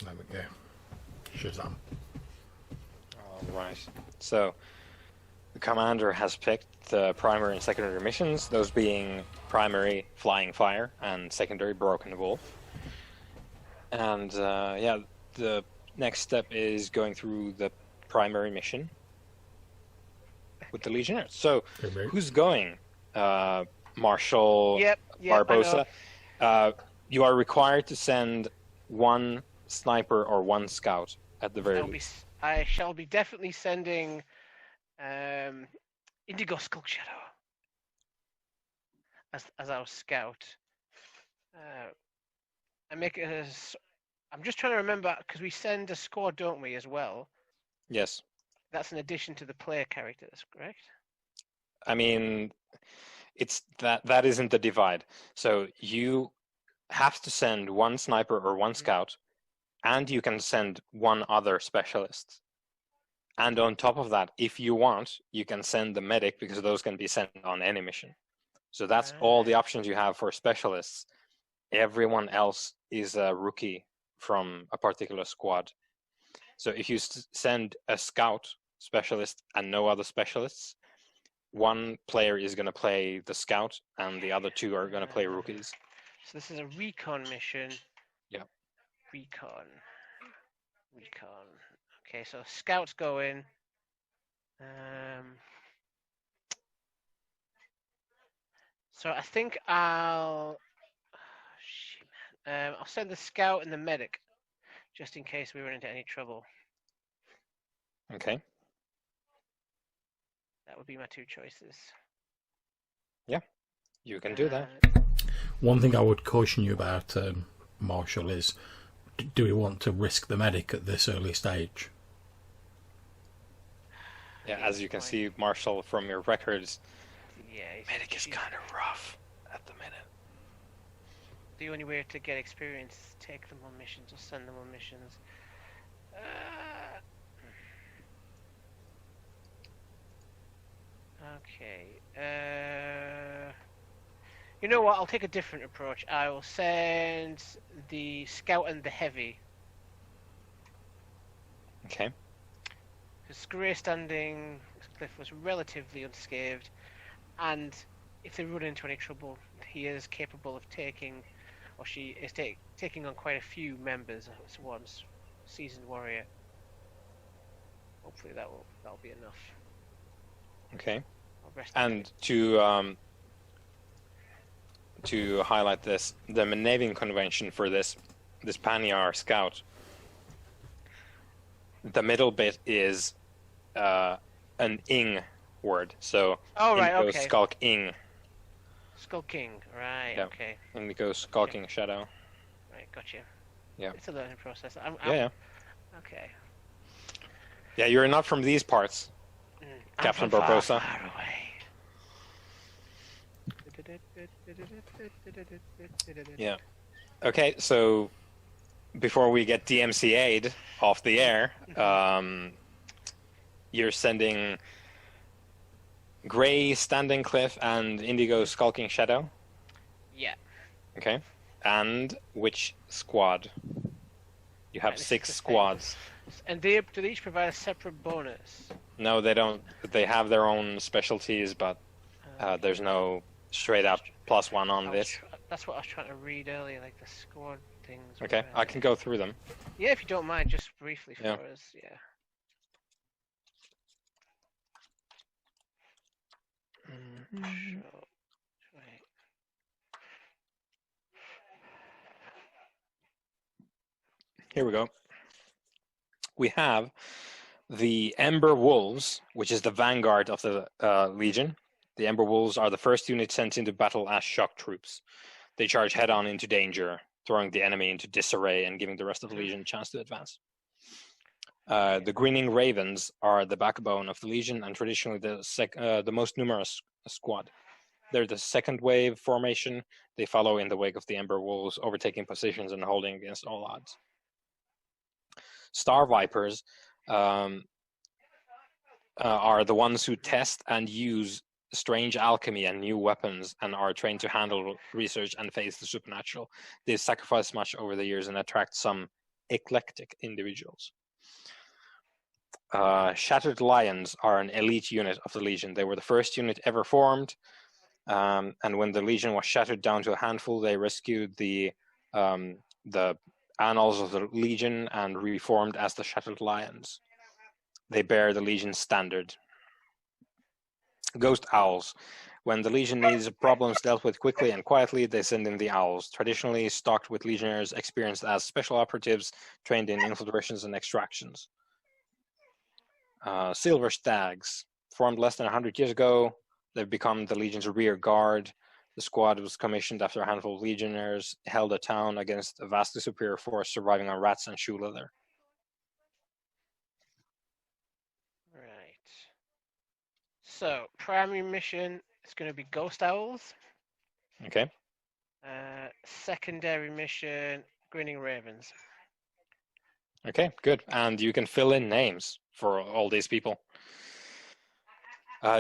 There we go. Shazam. All right. So the commander has picked the primary and secondary missions, those being primary Flying Fire and secondary Broken Wolf. And the next step is going through the primary mission with the Legionnaires. So who's going? Marshal Yep, Barbosa. You are required to send one sniper or one scout at the very least. I shall be definitely sending Indigo Skull Shadow as our scout. I'm just trying to remember, because we send a squad, don't we, as well? Yes. That's in addition to the player characters, correct? I mean, it's that isn't the divide. So you have to send one sniper or one scout, and you can send one other specialist. And on top of that, if you want, you can send the medic, because those can be sent on any mission. So that's all the options you have for specialists. Everyone else is a rookie from a particular squad. So if you send a scout specialist and no other specialists, one player is going to play the scout and the other two are going to play rookies. So this is a recon mission. Yeah. Recon. Okay, so scouts go in. So I think I'll send the scout and the medic, just in case we run into any trouble. Okay. That would be my two choices. Yeah, you can do that. One thing I would caution you about, Marshall, is do we want to risk the medic at this early stage? Yeah, as you can see, Marshall, from your records, medic is kind of rough at the minute. The only way to get experience is take them on missions or send them on missions. Okay. You know what? I'll take a different approach. I will send the scout and the heavy. Okay. Because Grey Standing Cliff was relatively unscathed, and if they run into any trouble, he is capable of taking, or she is taking on quite a few members of Swarm's seasoned warrior. Hopefully that'll be enough. Okay. And to highlight this, the naming convention for this Paniar scout, the middle bit is an ing word. So Indigo Skulk ing. Skulking, right? Yeah. Okay. Indigo Skulking Shadow. Right, gotcha. Yeah. It's a learning process. Yeah. Okay. Yeah, you're not from these parts, Captain Barbosa. Far away. Yeah. Okay, so before we get DMCA'd off the air, you're sending Grey Standing Cliff and Indigo Skulking Shadow? Yeah. Okay. And which squad? You have 6 squads. And do they each provide a separate bonus? No, they don't. They have their own specialties, but there's no straight up +1 on this. That's what I was trying to read earlier, like the squad things. Okay, I can go through them. Yeah, if you don't mind, just briefly for us. Yeah. Right. Here we go. We have the Ember Wolves, which is the vanguard of the Legion. The Ember Wolves are the first unit sent into battle as shock troops. They charge head-on into danger, throwing the enemy into disarray and giving the rest of the Legion a chance to advance. The Grinning Ravens are the backbone of the Legion and traditionally the most numerous squad. They're the second wave formation. They follow in the wake of the Ember Wolves, overtaking positions and holding against all odds. Star Vipers are the ones who test and use strange alchemy and new weapons and are trained to handle research and face the supernatural. They've sacrificed much over the years and attract some eclectic individuals. Shattered Lions are an elite unit of the Legion. They were the first unit ever formed, and when the Legion was shattered down to a handful, they rescued the annals of the Legion and reformed as the Shattered Lions. They bear the Legion's standard. Ghost Owls. When the Legion needs problems dealt with quickly and quietly, they send in the Owls, traditionally stocked with Legionnaires experienced as special operatives trained in infiltrations and extractions. Silver Stags. Formed less than 100 years ago, they've become the Legion's rear guard. The squad was commissioned after a handful of Legionnaires held a town against a vastly superior force surviving on rats and shoe leather. Right. So, primary mission is going to be Ghost Owls. Okay. Secondary mission, Grinning Ravens. Okay, good. And you can fill in names for all these people.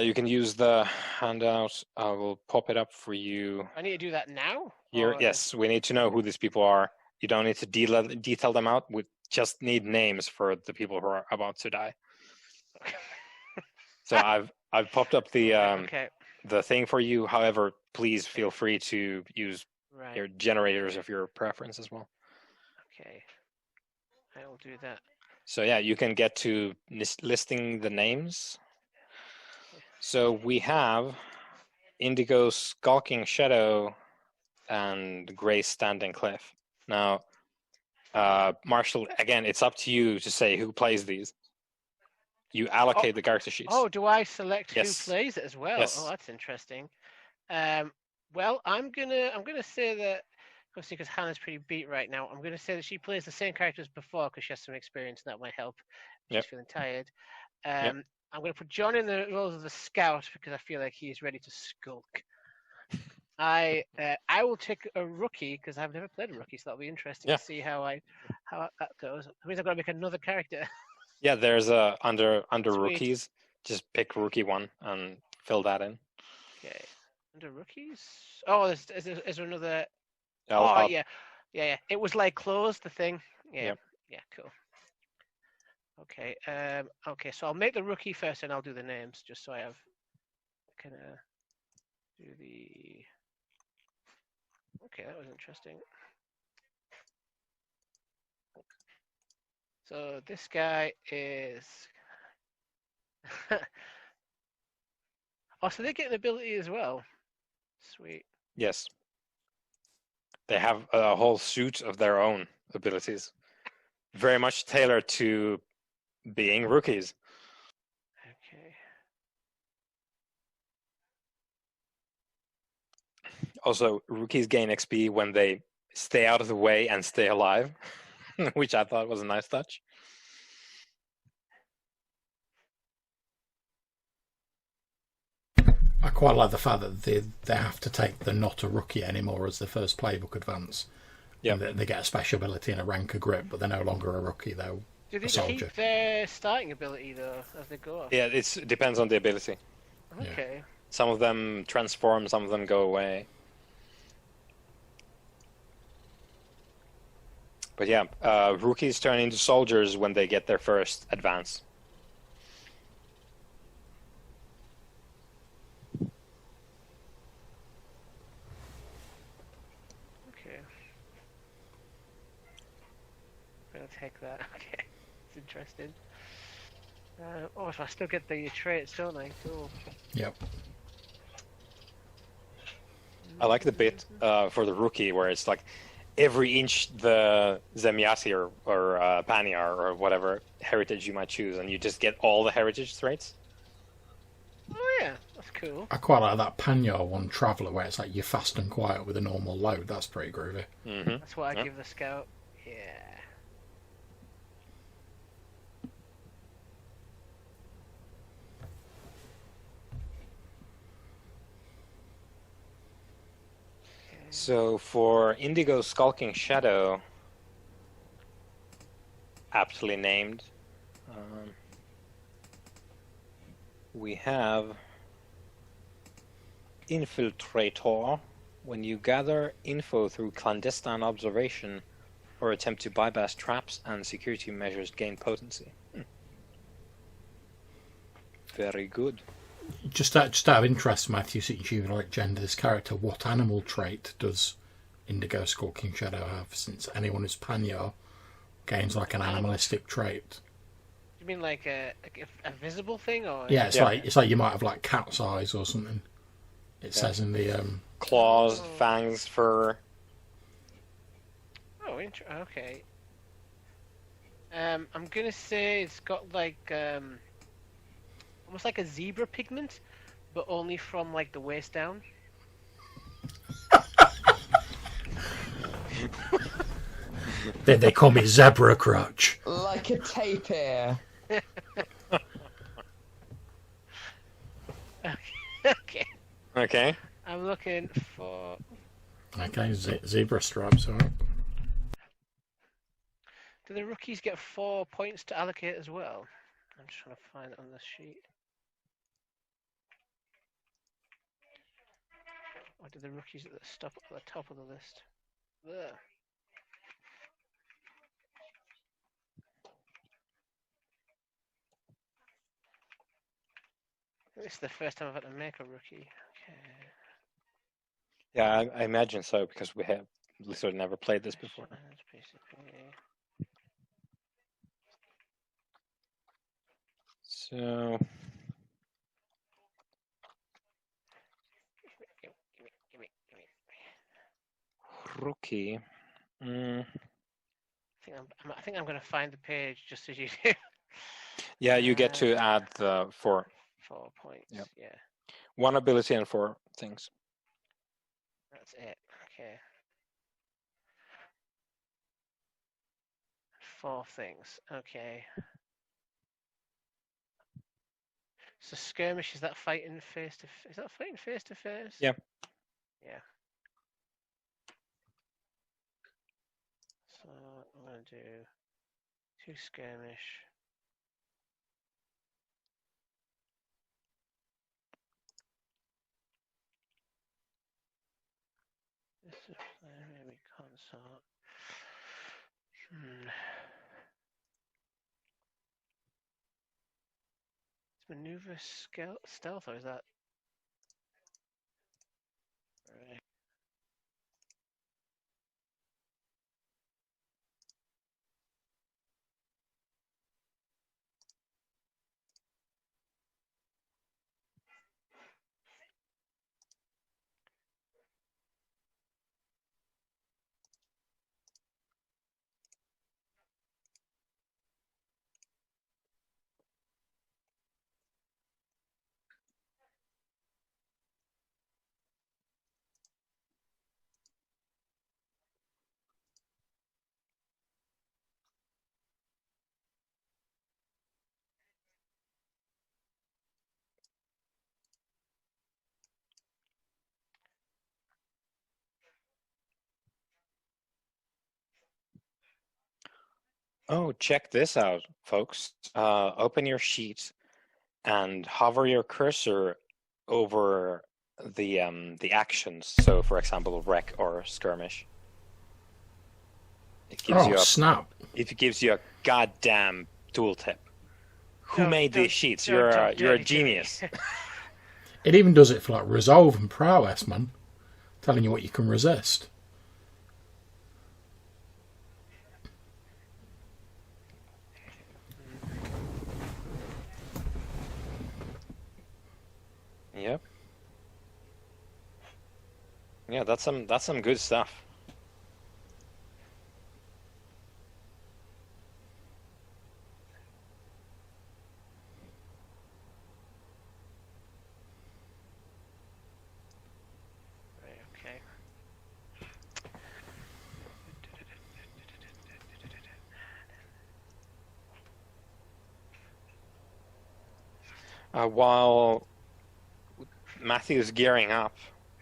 You can use the handout. I will pop it up for you. I need to do that now? Here, Or- yes, we need to know who these people are. You don't need to detail them out. We just need names for the people who are about to die. So I've popped up the okay. the thing for you. However, please feel free to use Right. your generators of your preference as well. Okay. I will do that. So yeah, you can get to listing the names. So we have Indigo Skulking Shadow and Grey Standing Cliff. Now, Marshall, again, it's up to you to say who plays these. You allocate the character sheets. Oh, do I select Yes. who plays it as well? Yes. Oh, that's interesting. Well, I'm gonna say that obviously because Hannah's pretty beat right now. I'm gonna say that she plays the same character as before because she has some experience and that might help. She's Yep. feeling tired. Yep. I'm gonna put John in the roles of the scout because I feel like he is ready to skulk. I will take a rookie because I've never played a rookie, so that'll be interesting Yeah. to see how that goes. That means I've got to make another character. Yeah, there's a under Sweet. rookies. Just pick rookie one and fill that in. Okay, under rookies. Oh, is there another? I'll- Yeah. It was like closed the thing. Yeah. Yep. Yeah. Cool. Okay. Okay. So I'll make the rookie first, and I'll do the names just so I can do the. Okay, that was interesting. So this guy is. Oh, so they get an ability as well. Sweet. Yes. They have a whole suite of their own abilities, very much tailored to being rookies. Okay. Also, rookies gain XP when they stay out of the way and stay alive, which I thought was a nice touch. I quite like the fact that they have to take the not a rookie anymore as the first playbook advance. Yeah. They get a special ability and a rank of grip, but they're no longer a rookie. They're Do a they soldier. keep their starting ability though as they go? Yeah, it depends on the ability. Okay. Some of them transform, some of them go away. But yeah, rookies turn into soldiers when they get their first advance. Okay. I'm gonna take that. Okay. It's interesting. Oh, so I still get the traits, don't I? Cool. Yep. I like the bit for the rookie where it's like every inch the Zemyati or Panyar or whatever heritage you might choose, and you just get all the heritage traits. Oh yeah, that's cool. I quite like that Panyar one, Traveller, where it's like you're fast and quiet with a normal load. That's pretty groovy. Mm-hmm. That's what I Yeah. give the scout. Yeah. So for Indigo Skulking Shadow, aptly named, we have Infiltrator. When you gather info through clandestine observation, or attempt to bypass traps and security measures gain potency. Very good. Just out of interest, Matthew, since you like gender this character, what animal trait does Indigo Skull King Shadow have? Since anyone who's Panyar gains like an animalistic trait. You mean like a visible thing, or? Yeah, it's like you might have like cat's eyes or something. It says in the claws, fangs, fur. Oh, okay. I'm gonna say it's got like almost like a zebra pigment, but only from like the waist down. they call me Zebra Crutch. Like a tapir. Okay. Okay. I'm looking for. Okay, zebra stripes, alright. Do the rookies get 4 points to allocate as well? I'm just trying to find it on this sheet. Or do the rookies at the top of the list? There. This is the first time I've had to make a rookie. Okay. Yeah, I imagine so, because we have literally never played this before. So... Rookie. I think I'm going to find the page just as you do. Yeah, you get to add the 4. 4 points. Yep. Yeah. 1 ability and 4 things. That's it. Okay. 4 things. Okay. So skirmish, is that fighting face to face? Is that fighting face to face? Yeah. Yeah. So I'm going to do 2 skirmish. This is maybe consort. Is maneuver stealth, or is that? Right. Oh, check this out, folks. Open your sheet and hover your cursor over the actions. So, for example, wreck or skirmish. It gives Snap. It gives you a goddamn tooltip. Who made these sheets? don't You're a do it. genius. It even does it for like resolve and prowess, man. Telling you what you can resist. Yep. Yeah, that's some good stuff. Right, okay. While Matthew's gearing up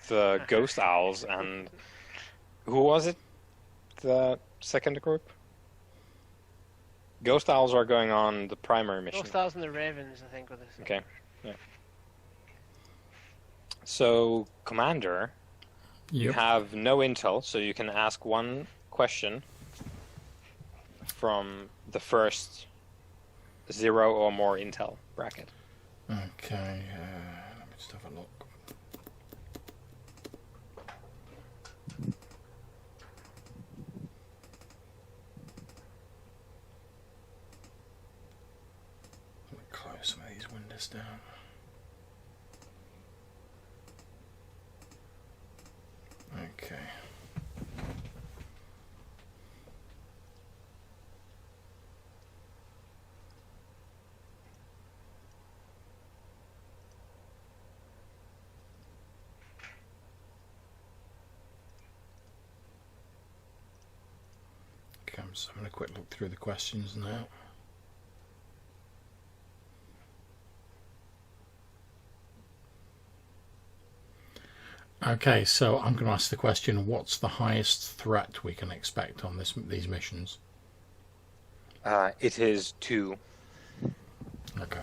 the ghost owls, and who was it? The second group? Ghost owls are going on the primary mission. Ghost Owls and the Ravens, I think, with this. Okay. Yeah. So, Commander, you Yep. have no intel, so you can ask one question from the first 0 or more intel bracket. Okay, let me just have a look. Let me close some of these windows down. Okay. Okay, I'm just having a quick look through the questions now. Okay, so I'm going to ask the question, what's the highest threat we can expect on these missions? It is 2. Okay.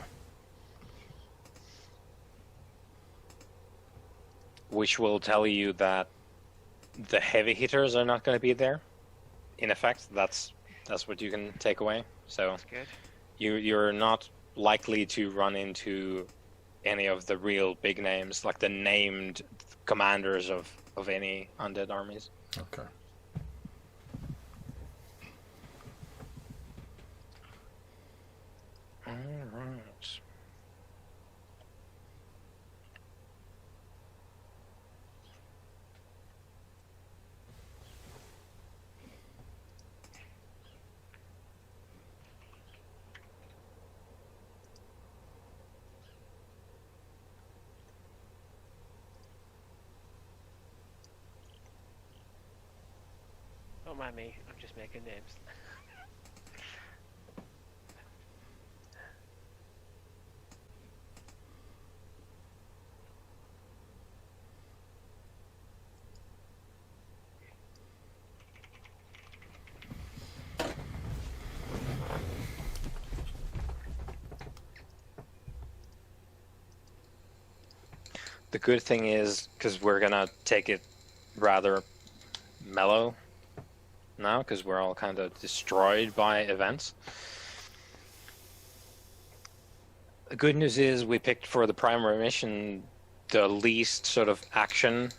Which will tell you that the heavy hitters are not going to be there. In effect, that's what you can take away. So That's good. you're not likely to run into any of the real big names, like the named commanders of any undead armies. Okay. All right. Don't mind me, I'm just making names. The good thing is, because we're gonna take it rather mellow now, because we're all kind of destroyed by events. The good news is we picked for the primary mission the least sort of action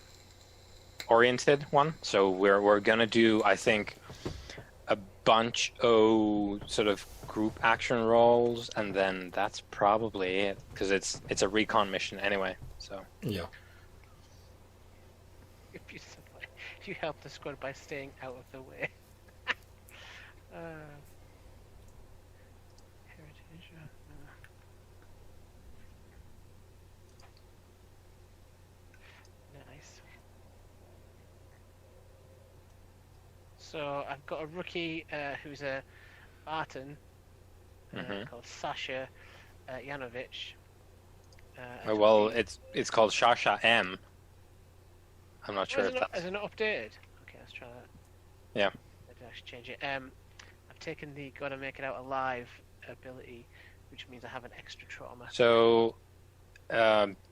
oriented one. So we're gonna do, I think, a bunch of sort of group action roles, and then that's probably it, because it's a recon mission anyway. So Yeah. You help the squad by staying out of the way. Heritage. Nice. So I've got a rookie who's a Barton called Sasha Yanovich. well, it's called Shasha M. I'm not sure if that's... Is it not updated? Okay, let's try that. Yeah. Let's actually change it. I've taken the gotta make it out alive ability, which means I have an extra trauma. So,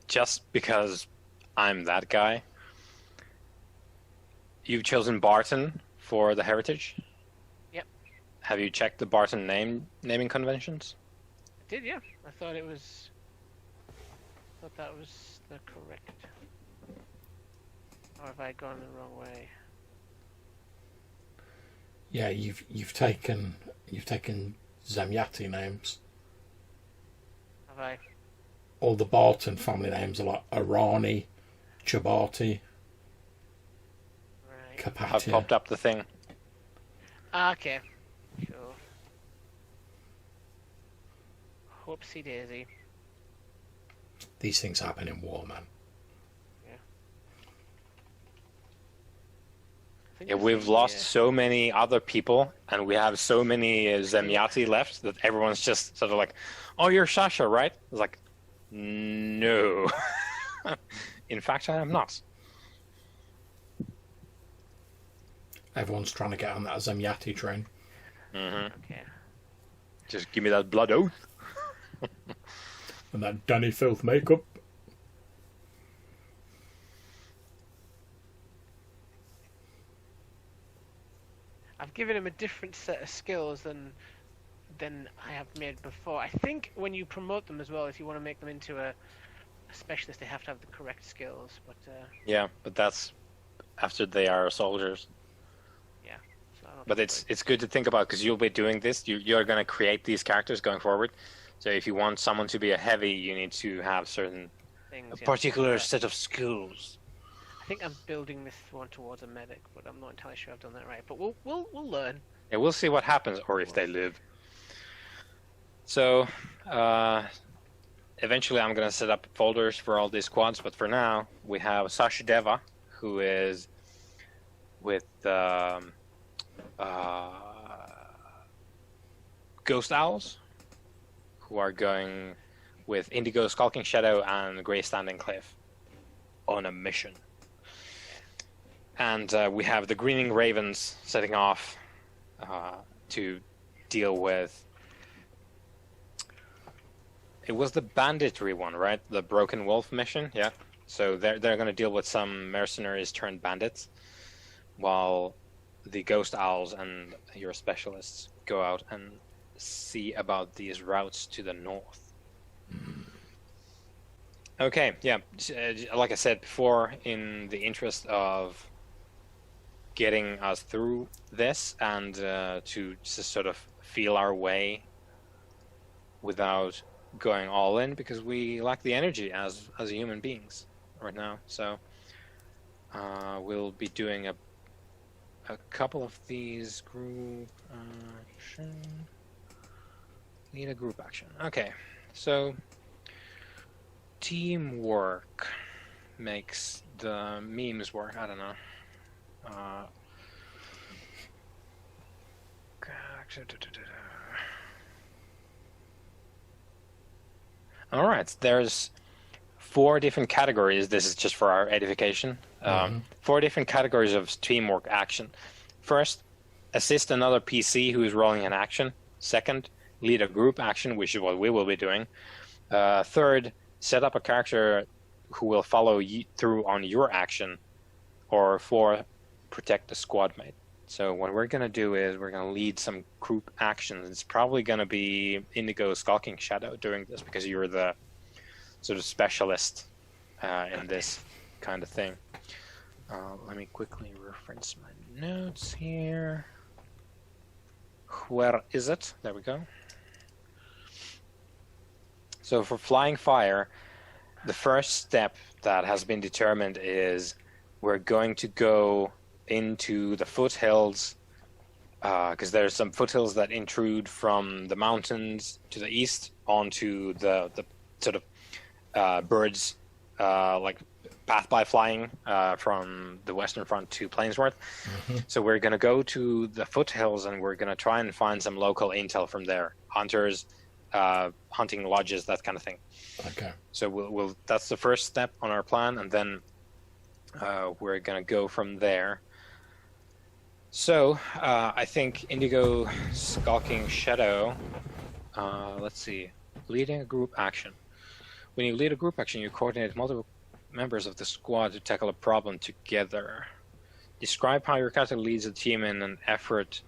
just because I'm that guy, you've chosen Barton for the heritage? Yep. Have you checked the Barton naming conventions? I did, yeah. I thought that was the correct. Or have I gone the wrong way? Yeah, you've taken Zemyati names. Have I? All the Barton family names are like Arani, Chabati, Right. Kapatia. I've popped up the thing. Okay. Cool. Whoopsie daisy. These things happen in war, man. Yeah, we've lost so many other people, and we have so many Zemyati left that everyone's just sort of like, "Oh, you're Sasha, right?" It's like, no. In fact, I am not. Everyone's trying to get on that Zemyati train. Mm-hmm. Okay. Just give me that blood oath. And that Danny Filth makeup. giving him a different set of skills than I have made before. I think when you promote them as well, if you want to make them into a specialist, they have to have the correct skills. But Yeah, but that's after they are soldiers. yeah. So I don't But think it's good to think about because you'll be doing this. You're going to create these characters going forward. So if you want someone to be a heavy, you need to have certain things, yeah. particular set of skills. I think I'm building this one towards a medic, but I'm not entirely sure I've done that right. But we'll learn. Yeah, we'll see what happens, or if they live. So, eventually I'm going to set up folders for all these squads, but for now, we have Sashideva, who is with Ghost Owls, who are going with Indigo Skulking Shadow and Grey Standing Cliff on a mission. And we have the Greening Ravens setting off to deal with... It was the banditry one, right? The Broken Wolf mission, yeah. So they're going to deal with some mercenaries turned bandits, while the Ghost Owls and your specialists go out and see about these routes to the north. Okay, yeah. Like I said before, in the interest of getting us through this and to just sort of feel our way without going all in, because we lack the energy as human beings right now. So we'll be doing a couple of these group action. Lead a group action. Okay, so teamwork makes the memes work. I don't know. All right, there's 4 different categories. This is just for our edification. 4 different categories of teamwork action. First, assist another PC who is rolling an action. Second, lead a group action, which is what we will be doing. Third, set up a character who will follow you through on your action. Or 4, protect the squad mate. So what we're going to do is we're going to lead some group actions. It's probably going to be Indigo Skulking Shadow doing this, because you're the sort of specialist in this kind of thing. Let me quickly reference my notes here. Where is it? There we go. So for Flying Fire, the first step that has been determined is we're going to go into the foothills, because there's some foothills that intrude from the mountains to the east onto the sort of birds, like path by flying from the Western Front to Plainsworth. So we're going to go to the foothills and we're going to try and find some local intel from there. Hunters, hunting lodges, that kind of thing. Okay. So we'll that's the first step on our plan, and then we're going to go from there. So I think Indigo Skulking Shadow, let's see, leading a group action. When you lead a group action, you coordinate multiple members of the squad to tackle a problem together. Describe how your character leads a team in an effort.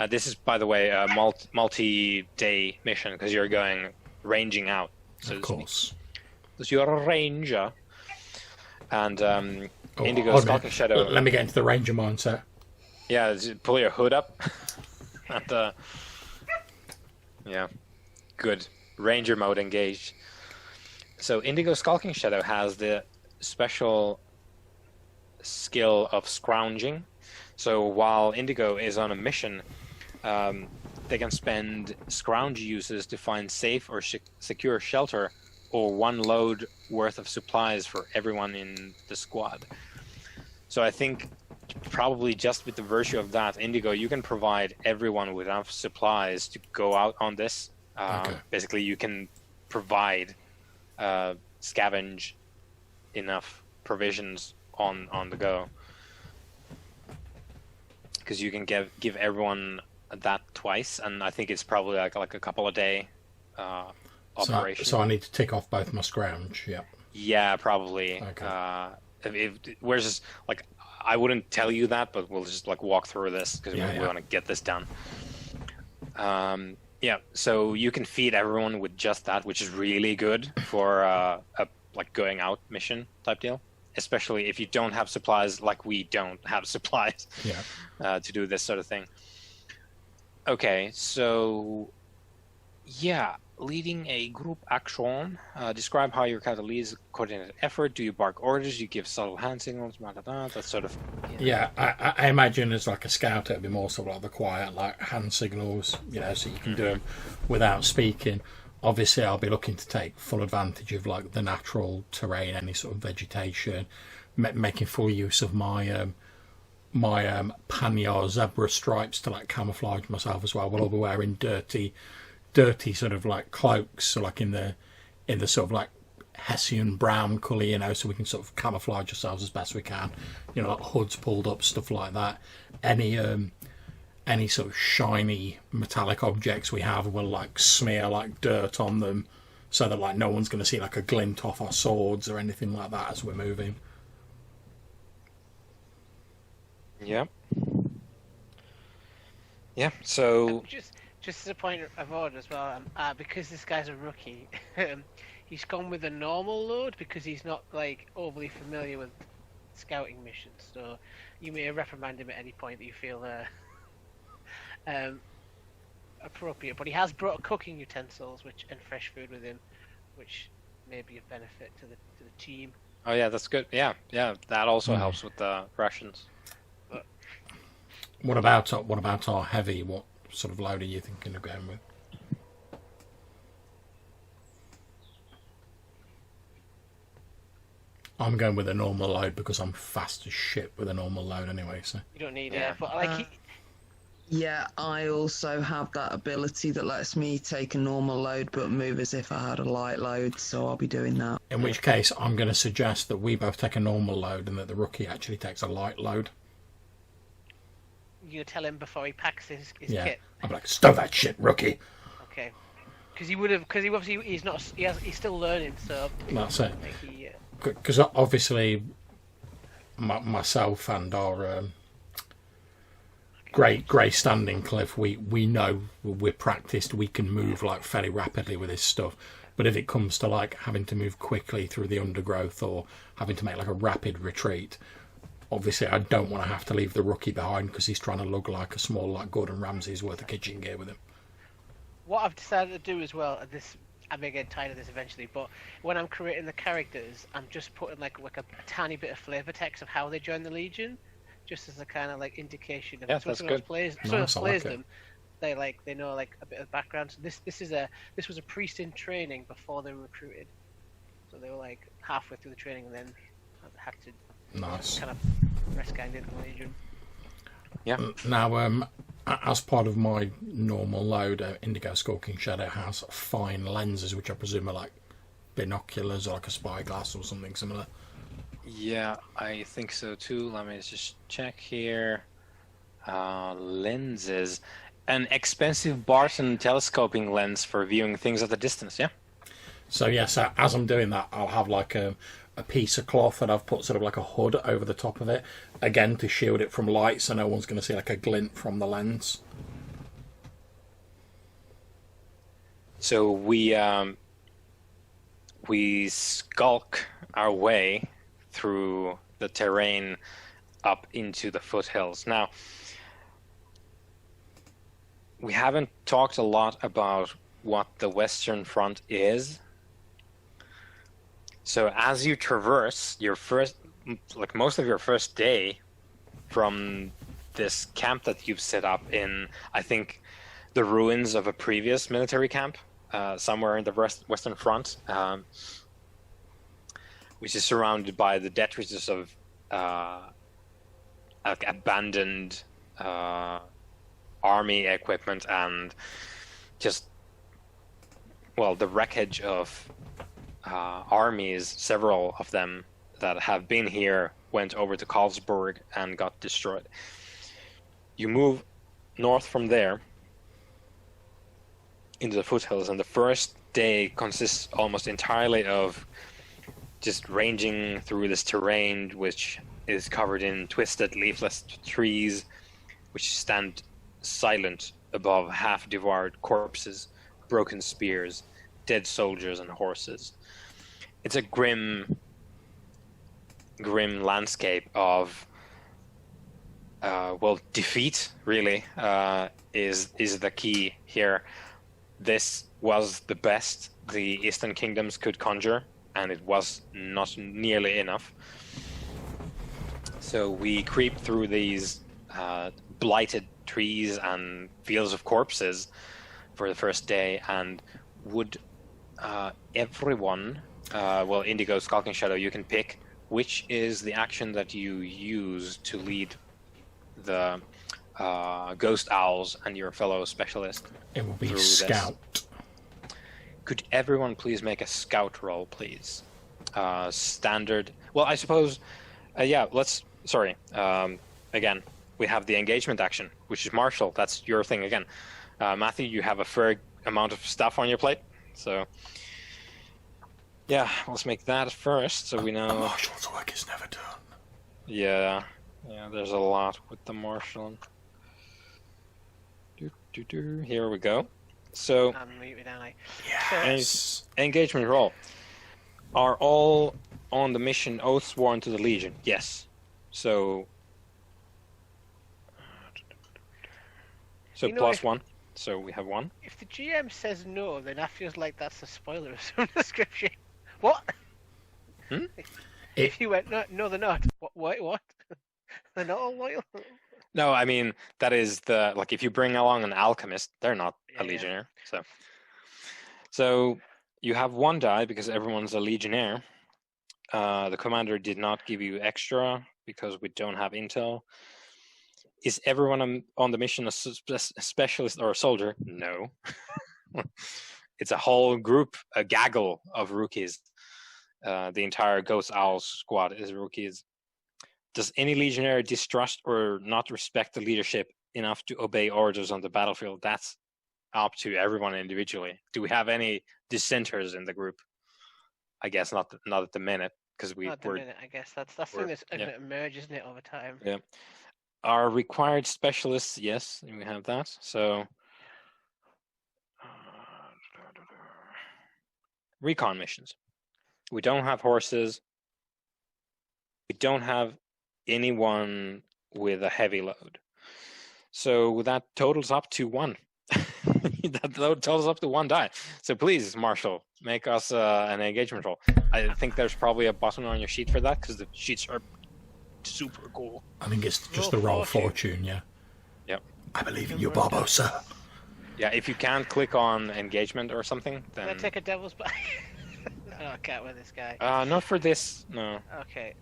This is, by the way, a multi-day mission, because you're going ranging out. So of course. So you're a ranger. And Indigo hold Skulking on. Shadow... Let me get into the ranger mindset. Yeah, just pull your hood up. And, yeah, good. Ranger mode engaged. So Indigo Skulking Shadow has the special skill of scrounging. So while Indigo is on a mission, they can spend scrounge uses to find safe or secure shelter, or 1 load worth of supplies for everyone in the squad. So I think probably just with the virtue of that, Indigo, you can provide everyone with enough supplies to go out on this. Okay. Basically, you can provide, scavenge enough provisions on the go, because you can give everyone that twice, and I think it's probably like a couple of day operation. So I need to tick off both my scrounge. Yeah. Yeah, probably. Okay. Whereas, like, I wouldn't tell you that, but we'll just like walk through this because we want to get this done. Yeah, so you can feed everyone with just that, which is really good for a like going out mission type deal, especially if you don't have supplies, like we don't have supplies to do this sort of thing. Okay, so yeah, leading a group action. Describe how your character leads coordinated effort. Do you bark orders? You give subtle hand signals? Blah, blah, blah. That sort of. Yeah, I imagine as like a scout, it'd be more sort of like the quiet, like hand signals, you know, so you can do them without speaking. Obviously, I'll be looking to take full advantage of like the natural terrain, any sort of vegetation, making full use of my pannier zebra stripes to like camouflage myself as well. I'll be wearing dirty sort of like cloaks, so like in the sort of like Hessian brown colour, you know, so we can sort of camouflage ourselves as best we can, you know, like hoods pulled up, stuff like that. Any sort of shiny metallic objects we have will like smear like dirt on them, so that like no one's going to see like a glint off our swords or anything like that as we're moving. Yep. Yeah, so Just as a point of order as well, because this guy's a rookie, he's gone with a normal load because he's not like overly familiar with scouting missions. So you may reprimand him at any point that you feel appropriate. But he has brought cooking utensils and fresh food with him, which may be of benefit to the team. Oh yeah, that's good. Yeah, that also helps with the rations. What about our heavy? What sort of load are you thinking of going with? I'm going with a normal load because I'm fast as shit with a normal load anyway. So you don't need it, but like. Yeah, I also have that ability that lets me take a normal load but move as if I had a light load, so I'll be doing that. in which case, I'm going to suggest that we both take a normal load and that the rookie actually takes a light load. You tell him before he packs his Yeah, kit. I'm like, stow that shit, rookie. Okay. Because he's still learning, so. That's it. Like Because obviously, myself and our grey standing Cliff, we know we're practiced. We can move like fairly rapidly with this stuff. But if it comes to like having to move quickly through the undergrowth or having to make like a rapid retreat, obviously I don't want to have to leave the rookie behind because he's trying to lug like a small like Gordon Ramsay's worth of kitchen gear with him. What I've decided to do as well, I may get tired of this eventually, but when I'm creating the characters, I'm just putting like a tiny bit of flavor text of how they join the Legion, just as a kind of like indication of that's good. Nice, I like them. They know like a bit of background. So this was a priest in training before they were recruited, so they were like halfway through the training and then had to kind of rest guy into the Legion. Yeah. Now, as part of my normal load, Indigo Skulking Shadow has fine lenses, which I presume are like binoculars or like a spyglass or something similar. Yeah, I think so too. Let me just check here. Lenses. An expensive Barton telescoping lens for viewing things at a distance, yeah? So as I'm doing that, I'll have like a piece of cloth and I've put sort of like a hood over the top of it, again to shield it from light so no one's going to see like a glint from the lens. So we skulk our way through the terrain up into the foothills. Now, we haven't talked a lot about what the Western Front is. So as you traverse most of your first day from this camp that you've set up in, I think, the ruins of a previous military camp, somewhere in the Western Front, which is surrounded by the detritus of abandoned army equipment and just, the wreckage of armies. Several of them that have been here went over to Karlsburg and got destroyed. You move north from there into the foothills, and the first day consists almost entirely of just ranging through this terrain, which is covered in twisted, leafless trees, which stand silent above half-devoured corpses, broken spears, dead soldiers, and horses. It's a grim landscape of, defeat. Really, is the key here. This was the best the Eastern Kingdoms could conjure, and it was not nearly enough. So we creep through these blighted trees and fields of corpses for the first day, and would everyone, Indigo, Skulking Shadow, you can pick which is the action that you use to lead the Ghost Owls and your fellow specialist. It will be through scout. This. Could everyone please make a scout roll, please? Standard. Well, I suppose. Let's. Sorry. Again, we have the engagement action, which is martial. That's your thing again. Matthew, you have a fair amount of stuff on your plate, so. Yeah, let's make that first, so we know. A marshal's work is never done. Yeah, there's a lot with the marshal. Here we go. So, yes. Engagement roll. Are all on the mission oath sworn to the Legion? Yes. So plus 1. So we have 1. If the GM says no, then that feels like that's a spoiler of some description. What? If you went, no, they're not. What? They're not all loyal? No, I mean, that is if you bring along an alchemist, they're not a legionnaire. So you have 1 die because everyone's a legionnaire. The commander did not give you extra because we don't have intel. Is everyone on the mission a specialist or a soldier? No. It's a whole group, a gaggle of rookies. The entire Ghost Owls squad is rookies. Does any legionnaire distrust or not respect the leadership enough to obey orders on the battlefield? That's up to everyone individually. Do we have any dissenters in the group? I guess not at the minute, because we're. Not at the minute, I guess that's something that's going to emerge, isn't it, over time? Yeah. Our required specialists, yes, we have that. So. Recon missions. We don't have horses. We don't have anyone with a heavy load. So that totals up to 1. That totals up to 1 die. So please, Marshall, make us an engagement roll. I think there's probably a button on your sheet for that, because the sheets are super cool. I think it's just the roll fortune, yeah. Yep. I believe in you, Barbosa. Yeah, if you can't click on engagement or something, then... Can I take a devil's back? No, I can't with this guy. Not for this, no. Okay.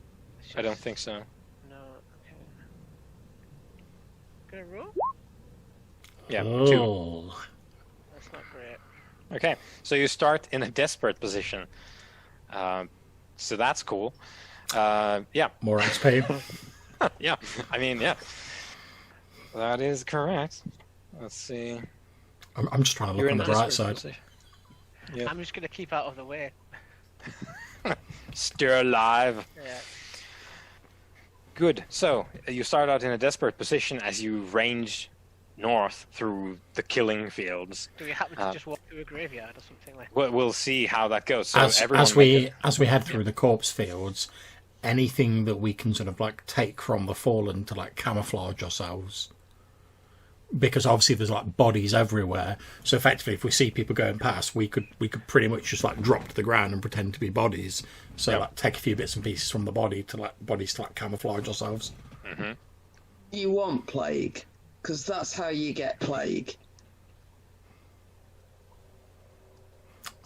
I don't think so. No, okay. Gonna roll? Yeah, oh. 2. That's not great. Okay, so you start in a desperate position. So that's cool. Yeah. More XP. Yeah, I mean, yeah. That is correct. Let's see. I'm just trying to look on the bright side. Yeah. I'm just going to keep out of the way. Still alive. Yeah. Good. So, you start out in a desperate position as you range north through the killing fields. Do we happen to just walk through a graveyard or something like that? We'll see how that goes. So as we head through the corpse fields, anything that we can sort of take from the fallen to camouflage ourselves. Because obviously there's bodies everywhere, so effectively if we see people going past, we could pretty much just drop to the ground and pretend to be bodies. So take a few bits and pieces from the body to camouflage ourselves. Mm-hmm. You want plague, because that's how you get plague.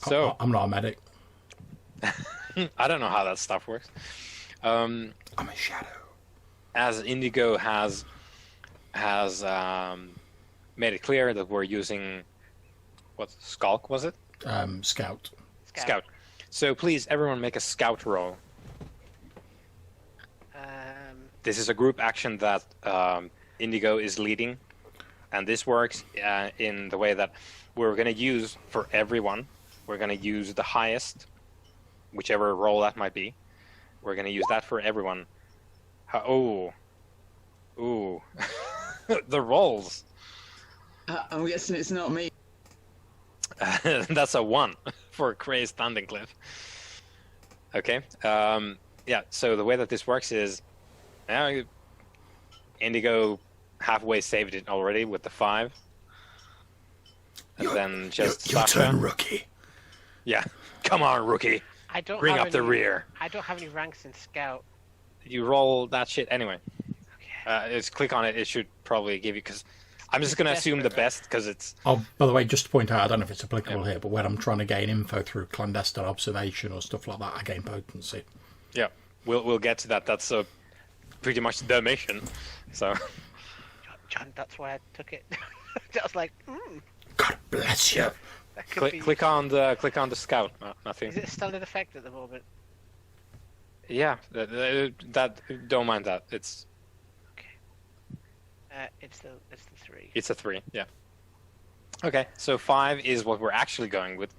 So I'm not a medic. I don't know how that stuff works. I'm a shadow. As Indigo has made it clear that we're using what Skulk was it? Scout. Scout. So please, everyone, make a scout roll. This is a group action that Indigo is leading, and this works in the way that we're going to use for everyone. We're going to use the highest, whichever roll that might be. We're going to use that for everyone. Oh, ooh, the rolls. I'm guessing it's not me. That's a 1 for Crazed Standing Cliff. Okay. Yeah. So the way that this works is, now Indigo halfway saved it already with the 5, and then just your Sasha. turn, rookie. Yeah. Come on, rookie. I don't Bring have up the any- rear. I don't have any ranks in Scout. You roll that shit anyway. Okay. Just click on it. It should probably give you, because I'm just going to assume the best because it's. Oh, by the way, just to point out, I don't know if it's applicable here, but when I'm trying to gain info through clandestine observation or stuff like that, I gain potency. Yeah, we'll get to that. That's pretty much the mission. So. John, that's why I took it. I was like, God bless you. that could be... Click on the scout, Matthew. Is it still in effect at the moment? Yeah, that don't mind that. It's It's the 3. a 3. Yeah. Okay, so 5 is what we're actually going with,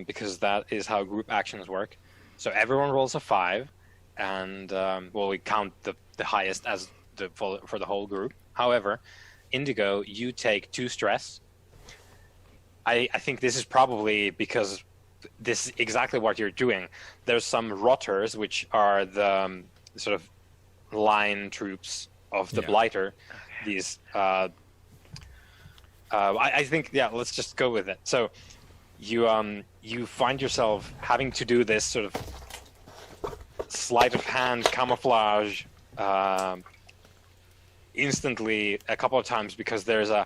because that is how group actions work. So everyone rolls a 5, and we count the highest as for the whole group. However, Indigo, you take 2 stress. I think this is probably because this is exactly what you're doing. There's some rotters, which are the sort of line troops of the blighter. These I think, yeah, let's just go with it. So you find yourself having to do this sort of sleight of hand camouflage instantly a couple of times, because there's a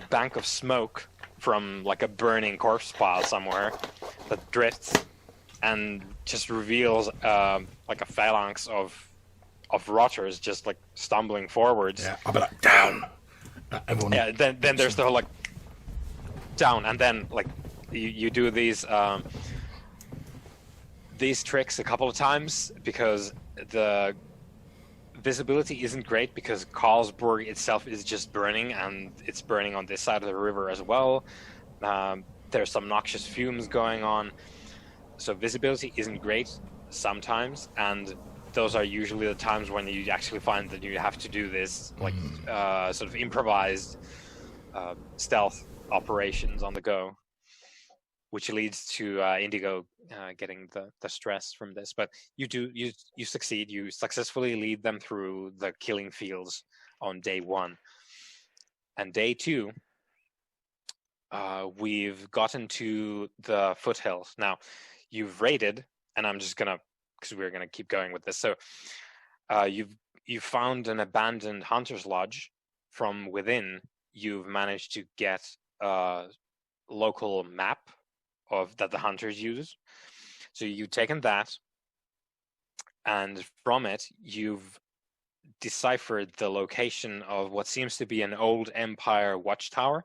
bank of smoke from like a burning corpse pile somewhere that drifts and just reveals like a phalanx of rotters just like stumbling forwards. Yeah, I'll be like, down. Everyone. Yeah, then there's the whole like down, and then like you do these tricks a couple of times, because the visibility isn't great, because Carlsberg itself is just burning, and it's burning on this side of the river as well. There's some noxious fumes going on, so visibility isn't great sometimes, and those are usually the times when you actually find that you have to do this like sort of improvised stealth operations on the go, which leads to Indigo getting the stress from this. But you succeed. You successfully lead them through the killing fields on day 1. And day 2, we've gotten to the foothills. Now, you've raided, and I'm just gonna, because we're gonna keep going with this. So, you've found an abandoned hunter's lodge. From within, you've managed to get a local map that the hunters use. So you've taken that, and from it, you've deciphered the location of what seems to be an old Empire watchtower,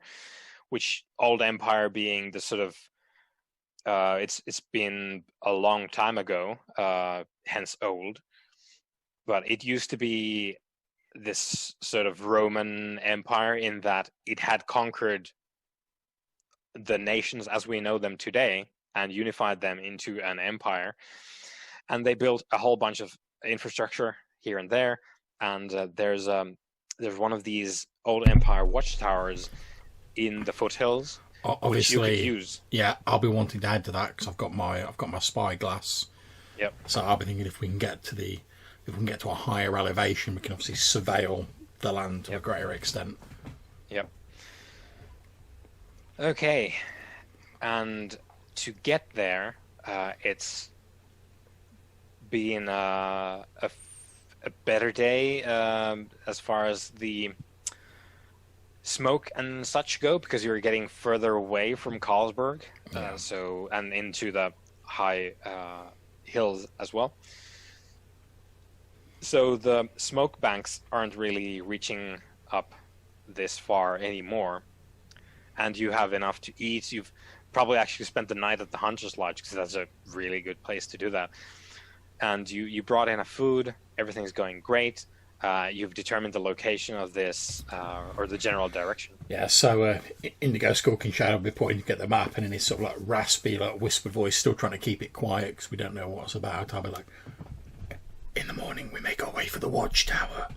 which old Empire being the sort of it's been a long time ago, hence old, but it used to be this sort of Roman Empire in that it had conquered the nations as we know them today and unified them into an empire. And they built a whole bunch of infrastructure here and there. And there's one of these old Empire watchtowers in the foothills, which you could use. Yeah, I'll be wanting to add to that because I've got my spyglass. Yep. So I'll be thinking if we can get to a higher elevation, we can obviously surveil the land to a greater extent. Yep. Okay, and to get there, it's been a better day as far as the smoke and such go, because you're getting further away from Carlsberg, and into the high hills as well. So the smoke banks aren't really reaching up this far anymore, and you have enough to eat. You've probably actually spent the night at the Hunter's Lodge, because that's a really good place to do that. And you brought in a food. Everything's going great. You've determined the location of this, or the general direction. Yeah, so Indigo Skulking Shadow will be pointing to get the map, and in his sort of like raspy, like whispered voice, still trying to keep it quiet because we don't know what it's about. I'll be like, in the morning we make our way for the watchtower.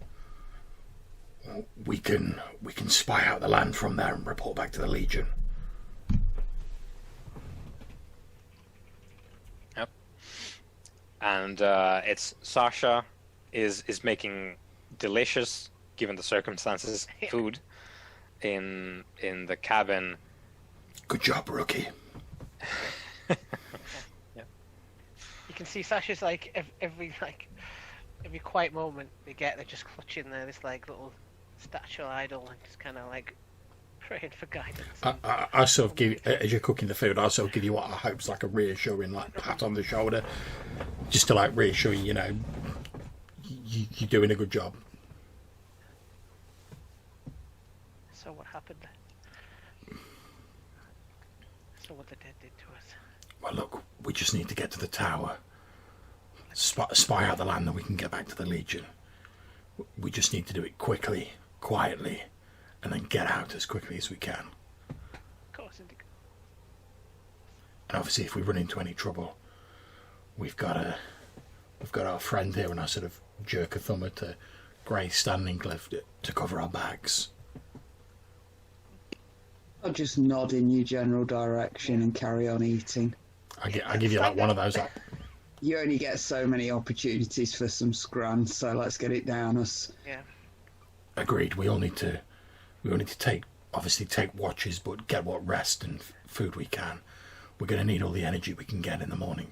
We can spy out the land from there and report back to the Legion. Yep. And it's Sasha is making delicious, given the circumstances, food in the cabin. Good job, rookie. Yeah. You can see Sasha's like every quiet moment they get, they're just clutching this like little statue idol and just kind of like praying for guidance. I sort of give, as you're cooking the food, I sort of give you what I hope's like a reassuring like pat on the shoulder, just to like reassure you, you're doing a good job. So what happened? So what the dead did to us? Well, look, we just need to get to the tower, spy out the land, then we can get back to the Legion. We just need to do it quickly, quietly, and then get out as quickly as we can. Of course, Indigo. And obviously, if we run into any trouble, we've got our friend here, and I sort of jerk a thumb at Grey Standing Cliff to cover our backs. I'll just nod in your general direction and carry on eating. I give you like one of those. Like, You only get so many opportunities for some scran, so let's get it down us. Yeah. agreed. We all need to take watches, but get what rest and food we can. We're going to need all the energy we can get in the morning.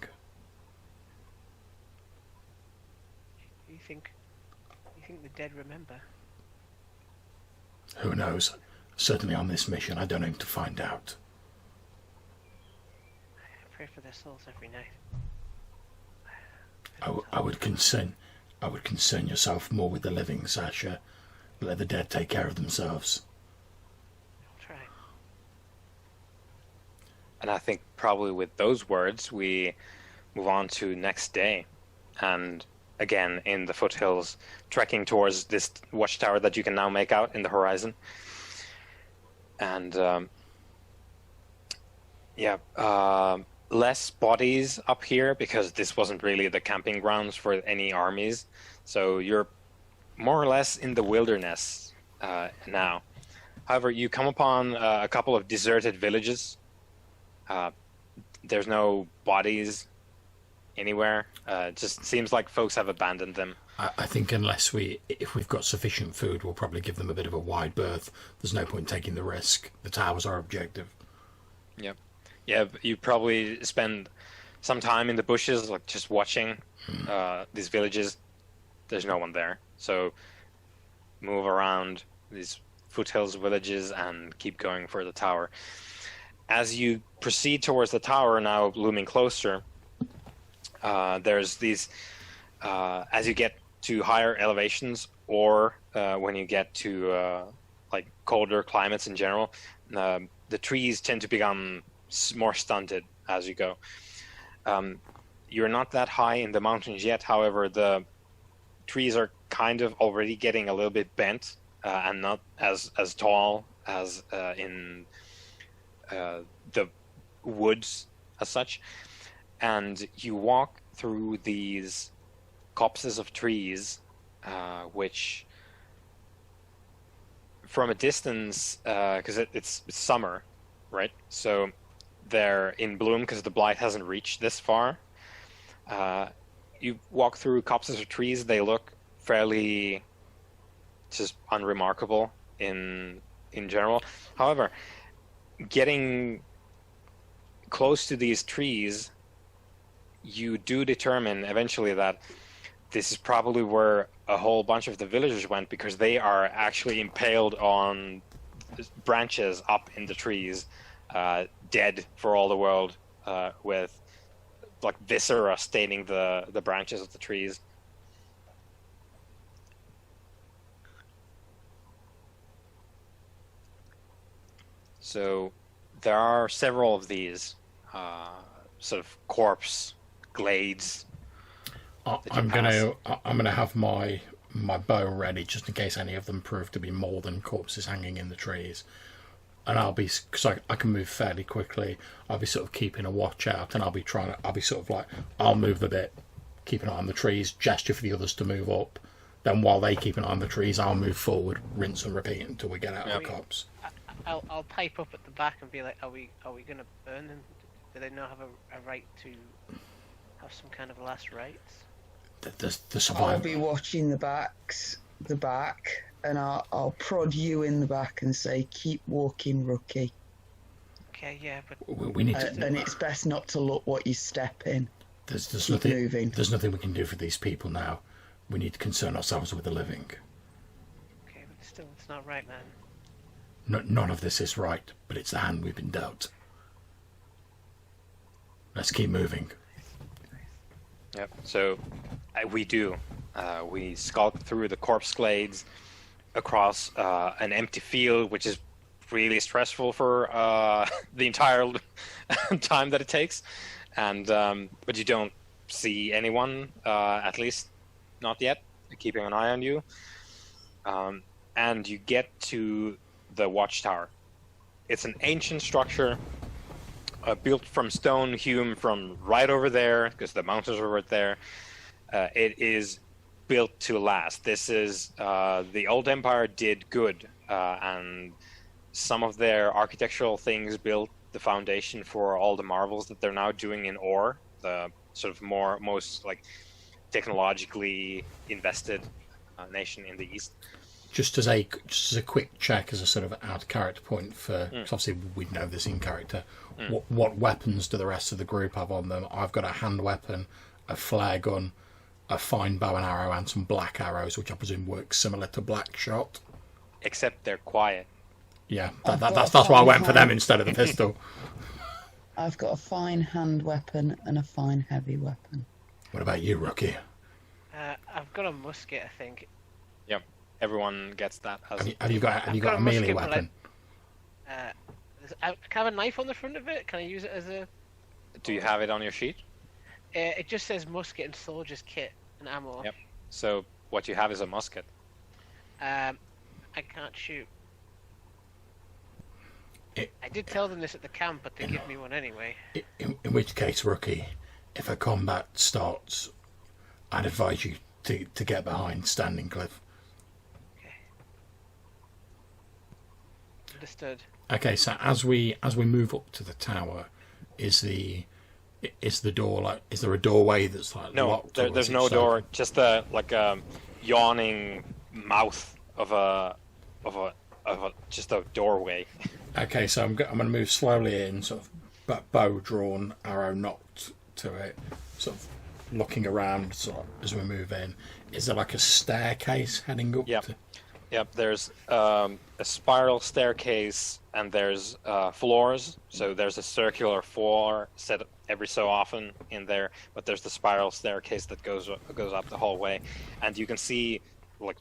You think the dead remember? Who knows? Certainly on this mission, I don't aim to find out. I pray for their souls every night. I would concern yourself more with the living, Sasha. Let the dead take care of themselves. I'll try. And I think probably with those words, we move on to next day. And again, in the foothills, trekking towards this watchtower that you can now make out in the horizon. And less bodies up here because this wasn't really the camping grounds for any armies. So you're more or less in the wilderness now. However, you come upon a couple of deserted villages. There's no bodies anywhere. It just seems like folks have abandoned them. I think if we've got sufficient food, we'll probably give them a bit of a wide berth. There's no point taking the risk. The tower's our objective. Yep. Yeah, you probably spend some time in the bushes, like just watching these villages. There's no one there. So move around these foothills villages and keep going for the tower. As you proceed towards the tower, now looming closer, there's these, as you get to higher elevations or when you get to like colder climates in general, the trees tend to become more stunted as you go. You're not that high in the mountains yet, however, the trees are kind of already getting a little bit bent and not as tall as in the woods as such. And you walk through these copses of trees, which from a distance, because it's summer, right? So they're in bloom because the blight hasn't reached this far. You walk through copses of trees, they look fairly just unremarkable in general. However, getting close to these trees, you do determine eventually that this is probably where a whole bunch of the villagers went, because they are actually impaled on branches up in the trees, dead for all the world, with like viscera staining the branches of the trees. So there are several of these sort of corpse glades. I'm gonna have my bow ready just in case any of them prove to be more than corpses hanging in the trees. And I'll be, because I can move fairly quickly, I'll be sort of keeping a watch out, and I'll be sort of like, I'll move the bit keep an eye on the trees, gesture for the others to move up. Then while they keep an eye on the trees, I'll move forward, rinse and repeat until we get out of the copse. I'll pipe up at the back and be like, are we gonna burn them? Do they not have a right to have some kind of last rites? The I'll survivor. be watching the back, and I'll prod you in the back and say, keep walking, rookie. Okay, yeah, but We need to. And it's best not to look what you step in. There's Keep nothing. moving. There's nothing we can do for these people now. We need to concern ourselves with the living. okay, but still, it's not right, man. None of this is right, but it's the hand we've been dealt. Let's keep moving. Yep. So we do. We skulk through the corpse glades across an empty field, which is really stressful for the entire time that it takes. And but you don't see anyone, at least not yet. Keeping an eye on you. And you get to the watchtower. It's an ancient structure. Built from stone hewn from right over there, because the mountains are right there. It is built to last. This is the old empire did good, and some of their architectural things built the foundation for all the marvels that they're now doing in ore. The sort of most like technologically invested nation in the east. Just as a quick check, as a sort of out of character point for, 'cause obviously we know this in character. What weapons do the rest of the group have on them? I've got a hand weapon, a flare gun, a fine bow and arrow, and some black arrows, which I presume work similar to black shot. Except they're quiet. Yeah, I've got that's a why I fine went for them hand. instead of the pistol. I've got a fine hand weapon and a fine heavy weapon. What about you, rookie? I've got a musket, I think. Yep. Everyone gets that. As Have you got I've got a a melee musket, but weapon? Can I have a knife on the front of it? Can I use it as a... Do you have it on your sheet? It just says musket and soldier's kit and ammo. Yep. So what you have is a musket. I can't shoot. I did tell them this at the camp, but they give me one anyway. In which case, rookie, if a combat starts, I'd advise you to get behind Standing Cliff. Okay. Understood. Okay, so as we move up to the tower, is the door like? Is there a doorway that's like No, locked? or there's is it no just door. open? Just a yawning mouth of a just a doorway. Okay, so I'm going to move slowly in, sort of bow drawn, arrow knocked to it, sort of looking around sort of, as we move in. Is there like a staircase heading up? Yep. Yep. There's a spiral staircase, and there's floors. So there's a circular floor set every so often in there, but there's the spiral staircase that goes up the hallway, and you can see like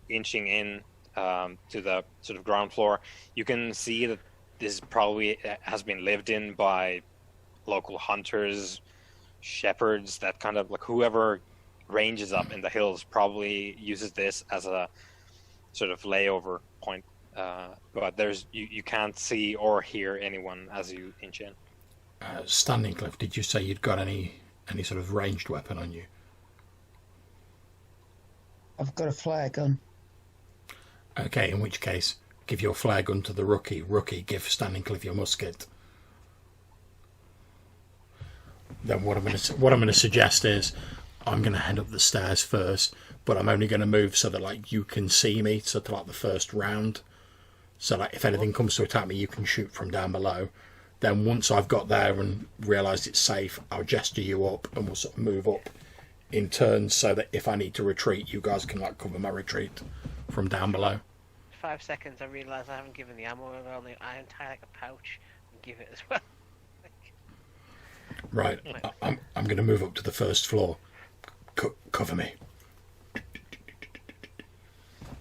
inching in to the sort of ground floor. You can see that this probably has been lived in by local hunters, shepherds, that kind of like whoever ranges up in the hills probably uses this as a sort of layover point. But there's you can't see or hear anyone as you inch in. Standing Cliff, did you say you'd got any sort of ranged weapon on you? I've got a flare gun. Okay, in which case, give your flare gun to the rookie. Rookie, give Standing Cliff your musket. Then what I'm going to suggest is, I'm going to head up the stairs first, but I'm only going to move so that like you can see me, so to like the first round. So like if anything comes to attack me, you can shoot from down below. Then once I've got there and realised it's safe, I'll gesture you up, and we'll sort of move up in turns so that if I need to retreat, you guys can like cover my retreat from down below. 5 seconds, I realise I haven't given the ammo. I untie like a pouch and give it as well. Right, I'm going to move up to the first floor. Cover me.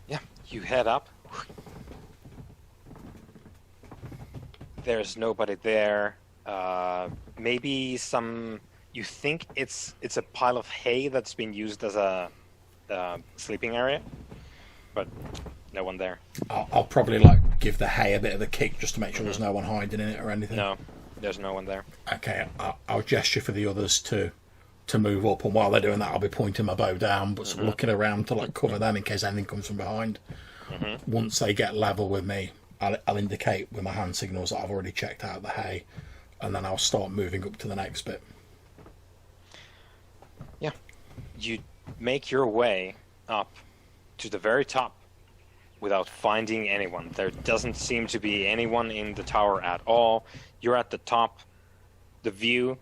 Yeah, you head up. There's nobody there. Maybe some. You think it's a pile of hay that's been used as a sleeping area, but no one there. I'll probably like give the hay a bit of a kick just to make sure there's no one hiding in it or anything. No, there's no one there. Okay, I'll gesture for the others to to move up, and while they're doing that, I'll be pointing my bow down, but sort of looking around to like cover them in case anything comes from behind. Once they get level with me, I'll indicate with my hand signals that I've already checked out the hay, and then I'll start moving up to the next bit. Yeah, you make your way up to the very top without finding anyone. There doesn't seem to be anyone in the tower at all. You're at the top. The view,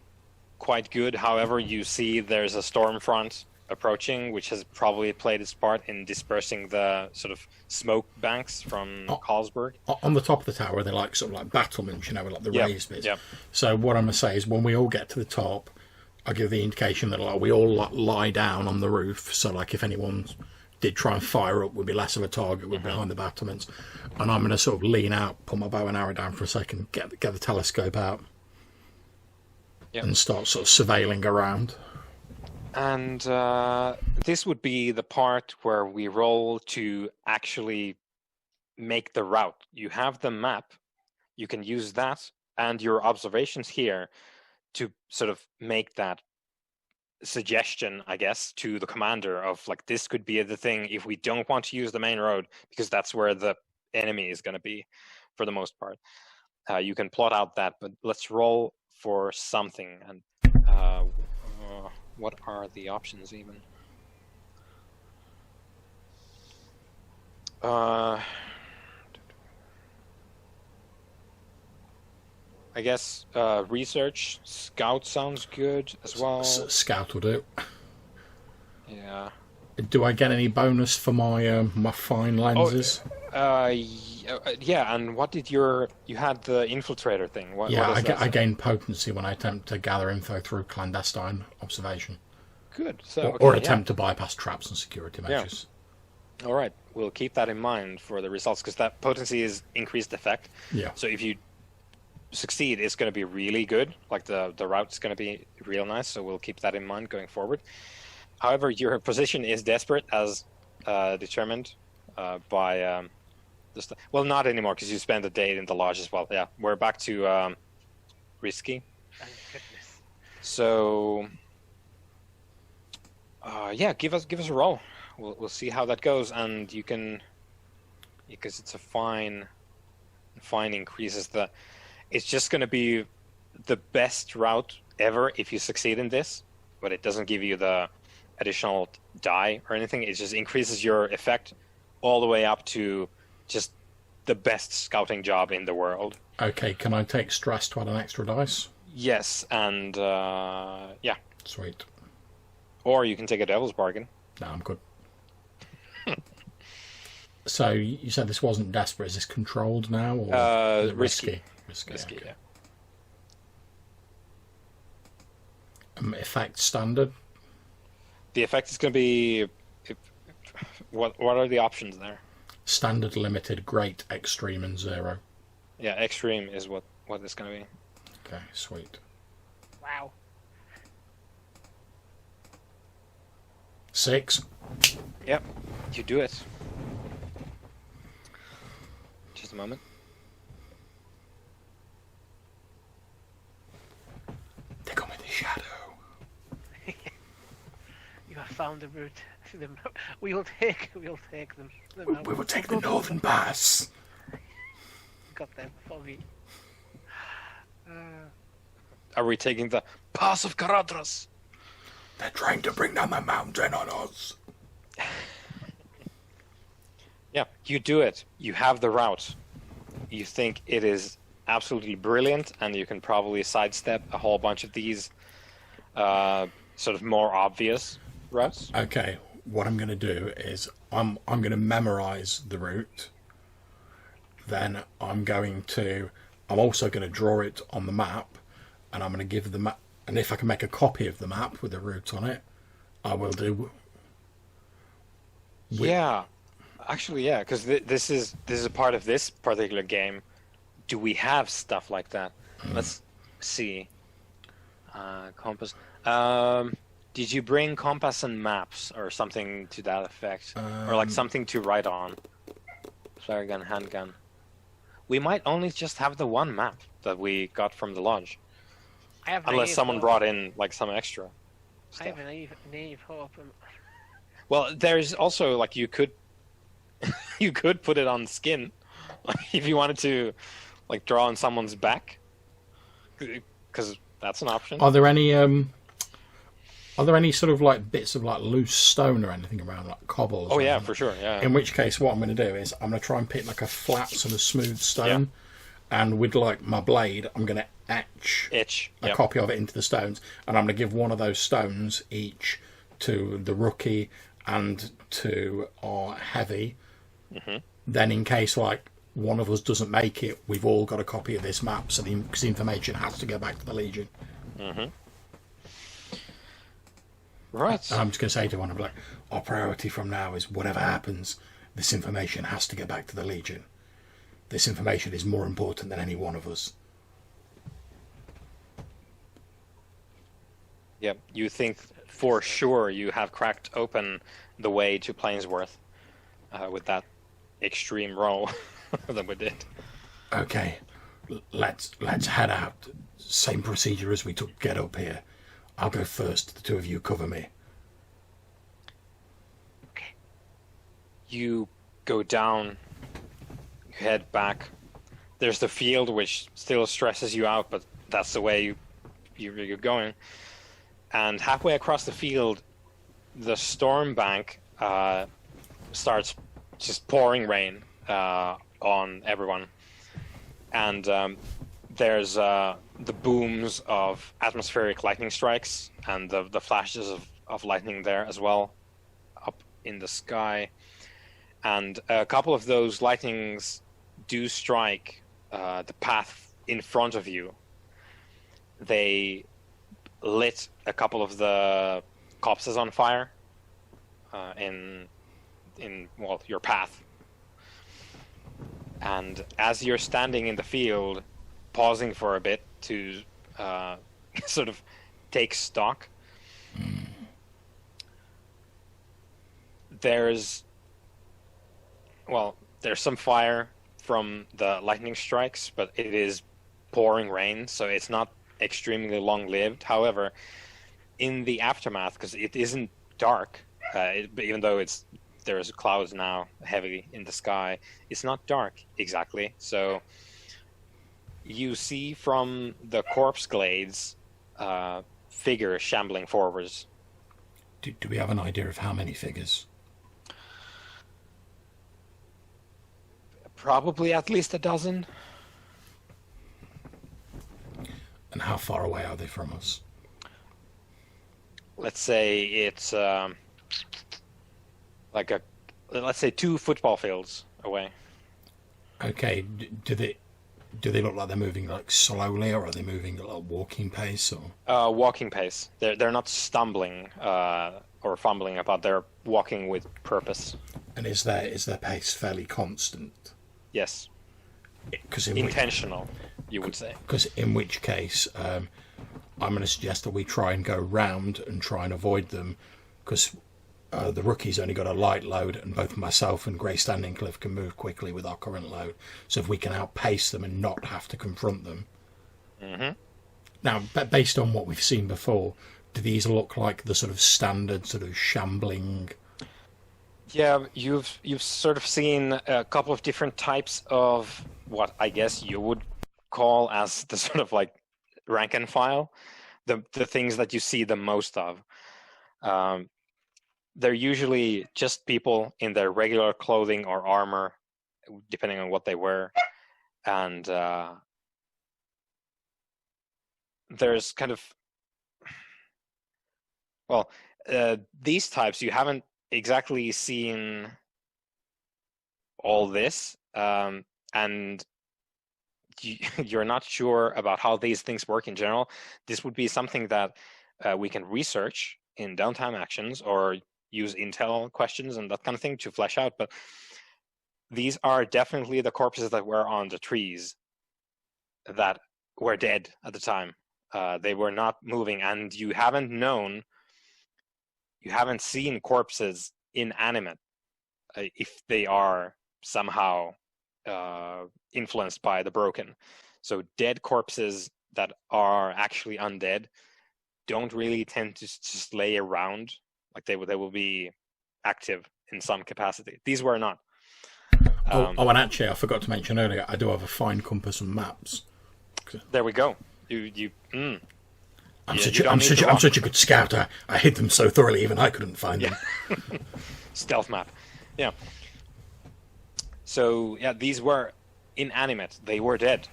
quite good. However, you see there's a storm front approaching, which has probably played its part in dispersing the sort of smoke banks from Carlsberg. On the top of the tower, they're like sort of like battlements, like the raised bits. Yep. So what I'm going to say is when we all get to the top, I give the indication that like we all lie down on the roof, so like if anyone did try and fire up, we'd be less of a target. We're behind the battlements, and I'm going to sort of lean out, put my bow and arrow down for a second, get the telescope out, and start sort of surveilling around. And this would be the part where we roll to actually make the route. You have the map, you can use that and your observations here to sort of make that suggestion, I guess, to the commander of like, this could be the thing if we don't want to use the main road, because that's where the enemy is going to be for the most part. You can plot out that, but let's roll for something. And what are the options even? I guess research, scout sounds good as well. Scout will do. Yeah. Do I get any bonus for my my fine lenses? Yeah, and what did you had the infiltrator thing? What I gain potency when I attempt to gather info through clandestine observation. Good. So or attempt to bypass traps and security measures. Yeah. All right, we'll keep that in mind for the results, because that potency is increased effect. Yeah. So if you succeed, it's going to be really good. Like the route's going to be real nice. So we'll keep that in mind going forward. However, your position is desperate, as determined by well, not anymore, because you spent a day in the lodge as well. Yeah, we're back to risky. Thank goodness. So yeah, give us a roll. We'll see how that goes, and you can, because it's a fine increases the. It's just going to be the best route ever if you succeed in this, but it doesn't give you the additional die or anything. It just increases your effect all the way up to just the best scouting job in the world. Okay, can I take stress to add an extra dice? Yes, and yeah. Sweet. Or you can take a devil's bargain. No, I'm good. So you said this wasn't desperate. Is this controlled now, or is it risky? Risky, okay. Yeah. Effect standard. The effect is going to be. What are the options there? Standard, limited, great, extreme, and zero. Yeah, extreme is what it's going to be. Okay, sweet. Wow. 6. Yep, you do it. Just a moment. They come in the shadow. You have found the route to them. We'll take them. We will take the northern pass. Got them foggy. Are we taking the Pass of Caradras? They're trying to bring down the mountain on us. Yeah, you do it. You have the route. You think it is absolutely brilliant, and you can probably sidestep a whole bunch of these sort of more obvious routes. Okay, what I'm going to do is I'm going to memorize the route. Then I'm also going to draw it on the map, and I'm going to give the map. And if I can make a copy of the map with the route on it, I will do. Yeah, actually, yeah, because this is a part of this particular game. Do we have stuff like that? Let's see. Compass. Did you bring compass and maps or something to that effect, or like something to write on? Flare gun, handgun. We might only just have the one map that we got from the lodge. I have Unless someone brought in like some extra. I have a naive hope. Well, there's also like you could you could put it on skin, like if you wanted to, like draw on someone's back, because that's an option. Are there any sort of like bits of like loose stone or anything around, like cobbles? Oh or yeah, anything? for sure. Yeah. In which case, what I'm going to do is I'm going to try and pick like a flat sort of smooth stone, and with like my blade, I'm going to etch a copy of it into the stones, and I'm going to give one of those stones each to the rookie and to our heavy. Mm-hmm. Then, in case like one of us doesn't make it, we've all got a copy of this map, so because the information has to go back to the Legion. Mm-hmm. Right. And I'm just going to say to one of like, our priority from now is whatever happens, this information has to get back to the Legion. This information is more important than any one of us. Yep. You think for sure you have cracked open the way to Plainsworth with that extreme roll that we did. Okay, let's head out. Same procedure as we took to get up here. I'll go first. The two of you cover me. Okay. You go down, you head back. There's the field, which still stresses you out, but that's the way you're going. And halfway across the field, the storm bank starts just pouring rain on everyone. And there's the booms of atmospheric lightning strikes and the flashes of lightning there as well, up in the sky. And a couple of those lightnings do strike the path in front of you. They lit a couple of the copses on fire in your path. And as you're standing in the field, pausing for a bit to sort of take stock, there's some fire from the lightning strikes, but it is pouring rain, so it's not extremely long-lived. However, in the aftermath, because it isn't dark, even though there's clouds now heavily in the sky, it's not dark exactly. So you see from the corpse glades figures shambling forwards. Do we have an idea of how many figures? Probably at least a dozen. And how far away are they from us? Let's say it's let's say 2 football fields away. Okay, do they look like they're moving like slowly, or are they moving at like walking pace? Or walking pace. They're not stumbling or fumbling about. They're walking with purpose. And is their pace fairly constant? Yes. Because intentional, you would say. Because in which case, I'm going to suggest that we try and go round and try and avoid them, because the rookie's only got a light load, and both myself and Grey Standing Cliff can move quickly with our current load. So if we can outpace them and not have to confront them. Mm-hmm. Now, based on what we've seen before, do these look like the sort of standard sort of shambling? Yeah, you've sort of seen a couple of different types of what I guess you would call as the sort of like rank and file, the things that you see the most of. They're usually just people in their regular clothing or armor, depending on what they wear, and there's kind of these types you haven't exactly seen all this, and you're not sure about how these things work in general. This would be something that we can research in downtime actions or use intel questions and that kind of thing to flesh out. But these are definitely the corpses that were on the trees that were dead at the time. They were not moving, and you haven't seen corpses inanimate if they are somehow influenced by the broken. So dead corpses that are actually undead, don't really tend to just lay around. Like they will be active in some capacity. These were not. And actually, I forgot to mention earlier, I do have a fine compass and maps. There we go. I'm such a good scout. I hid them so thoroughly, even I couldn't find them. Stealth map. Yeah. So yeah, these were inanimate. They were dead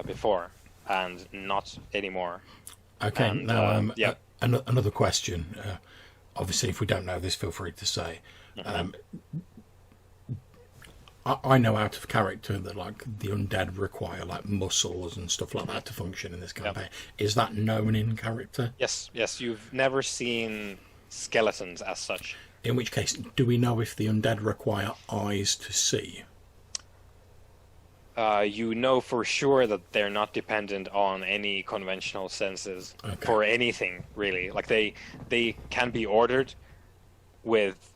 before, and not anymore. Okay. And, now, yeah. Another question. Obviously, if we don't know this, feel free to say. I know out of character that like the undead require like muscles and stuff like that to function in this campaign. Is that known in character? Yes. You've never seen skeletons as such. In which case, do we know if the undead require eyes to see? You know for sure that they're not dependent on any conventional senses for anything, really. Like they can be ordered with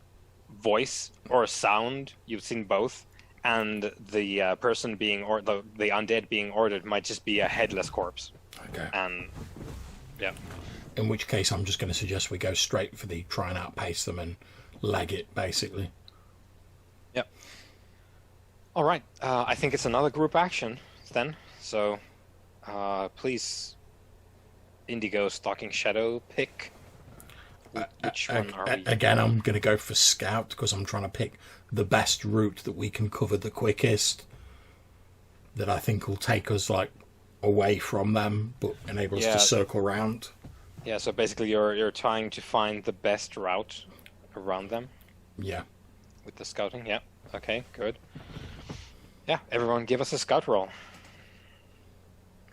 voice or sound. You've seen both. And the person being the undead being ordered might just be a headless corpse. Okay. And yeah. In which case, I'm just going to suggest we go straight for the try and outpace them and leg it, basically. Yep. All right. I think it's another group action then. So, please, Indigo, Stalking Shadow, pick. Which one are we? Again, I'm going to go for Scout because I'm trying to pick the best route that we can cover the quickest. That I think will take us like away from them, but enable us to circle round. Yeah. So basically, you're trying to find the best route around them. Yeah. With the scouting. Yeah. Okay. Good. Yeah. Everyone, give us a scout roll.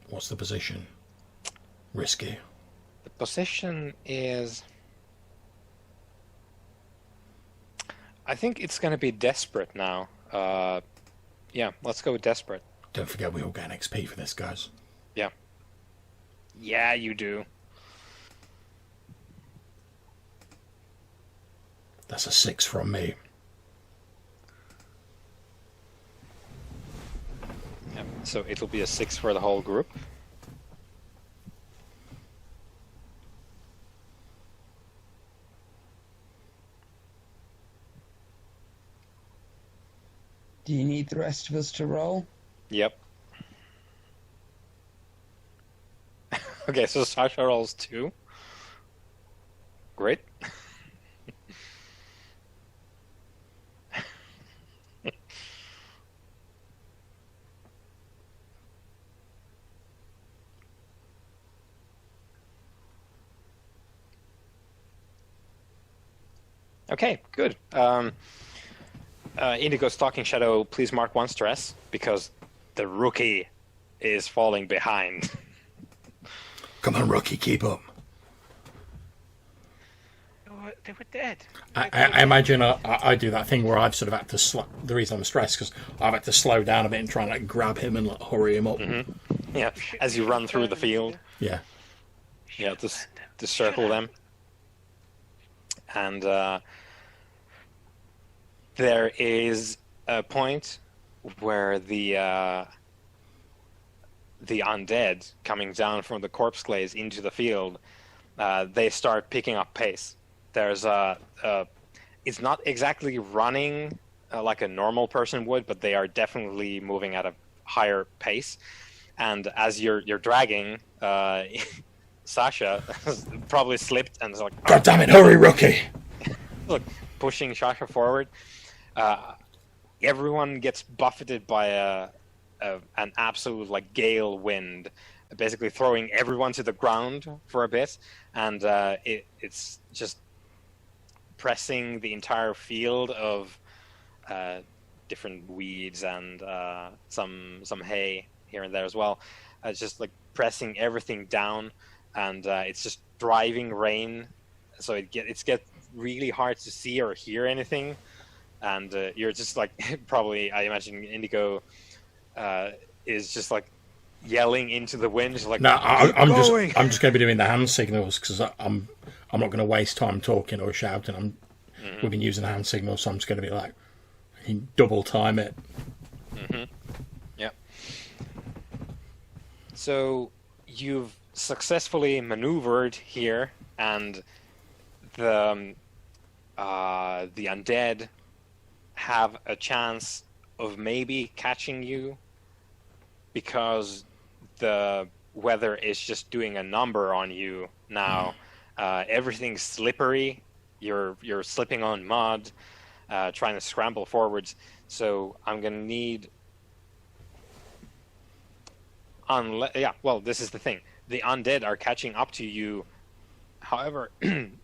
What's the position? Risky. The position is. I think it's going to be desperate now. Yeah, let's go with desperate. Don't forget we all get an XP for this, guys. Yeah. Yeah, you do. That's a 6 from me. Yeah, so it'll be a 6 for the whole group. Do you need the rest of us to roll? Yep. Okay, so Sasha rolls 2. Great. Okay, good. Indigo Stalking Shadow, please mark 1 stress, because the rookie is falling behind. Come on, rookie, keep up. They were dead. I imagine I do that thing where I've sort of had to the reason I'm stressed because I've had to slow down a bit and try and like grab him and like hurry him up. Mm-hmm. Yeah, as you run through the field. Yeah. Yeah, to circle them. And there is a point where the undead coming down from the corpse glaze into the field, they start picking up pace. There's it's not exactly running like a normal person would, but they are definitely moving at a higher pace. And as you're dragging, Sasha probably slipped and is like, God damn it, hurry, rookie! Look, pushing Sasha forward. Everyone gets buffeted by an absolute like gale wind, basically throwing everyone to the ground for a bit, and it's just pressing the entire field of different weeds and some hay here and there as well. It's just like pressing everything down, and it's just driving rain, so it's get really hard to see or hear anything. And you're just like, probably, I imagine Indigo is just like yelling into the wind, just like, no, I'm just going to be doing the hand signals because I'm not going to waste time talking or shouting. We've been using hand signals, so I'm just going to be like, double time it. Yeah. So you've successfully maneuvered here, and the undead have a chance of maybe catching you because the weather is just doing a number on you now. Everything's slippery. You're slipping on mud, trying to scramble forwards. So I'm gonna need. This is the thing. The undead are catching up to you. However,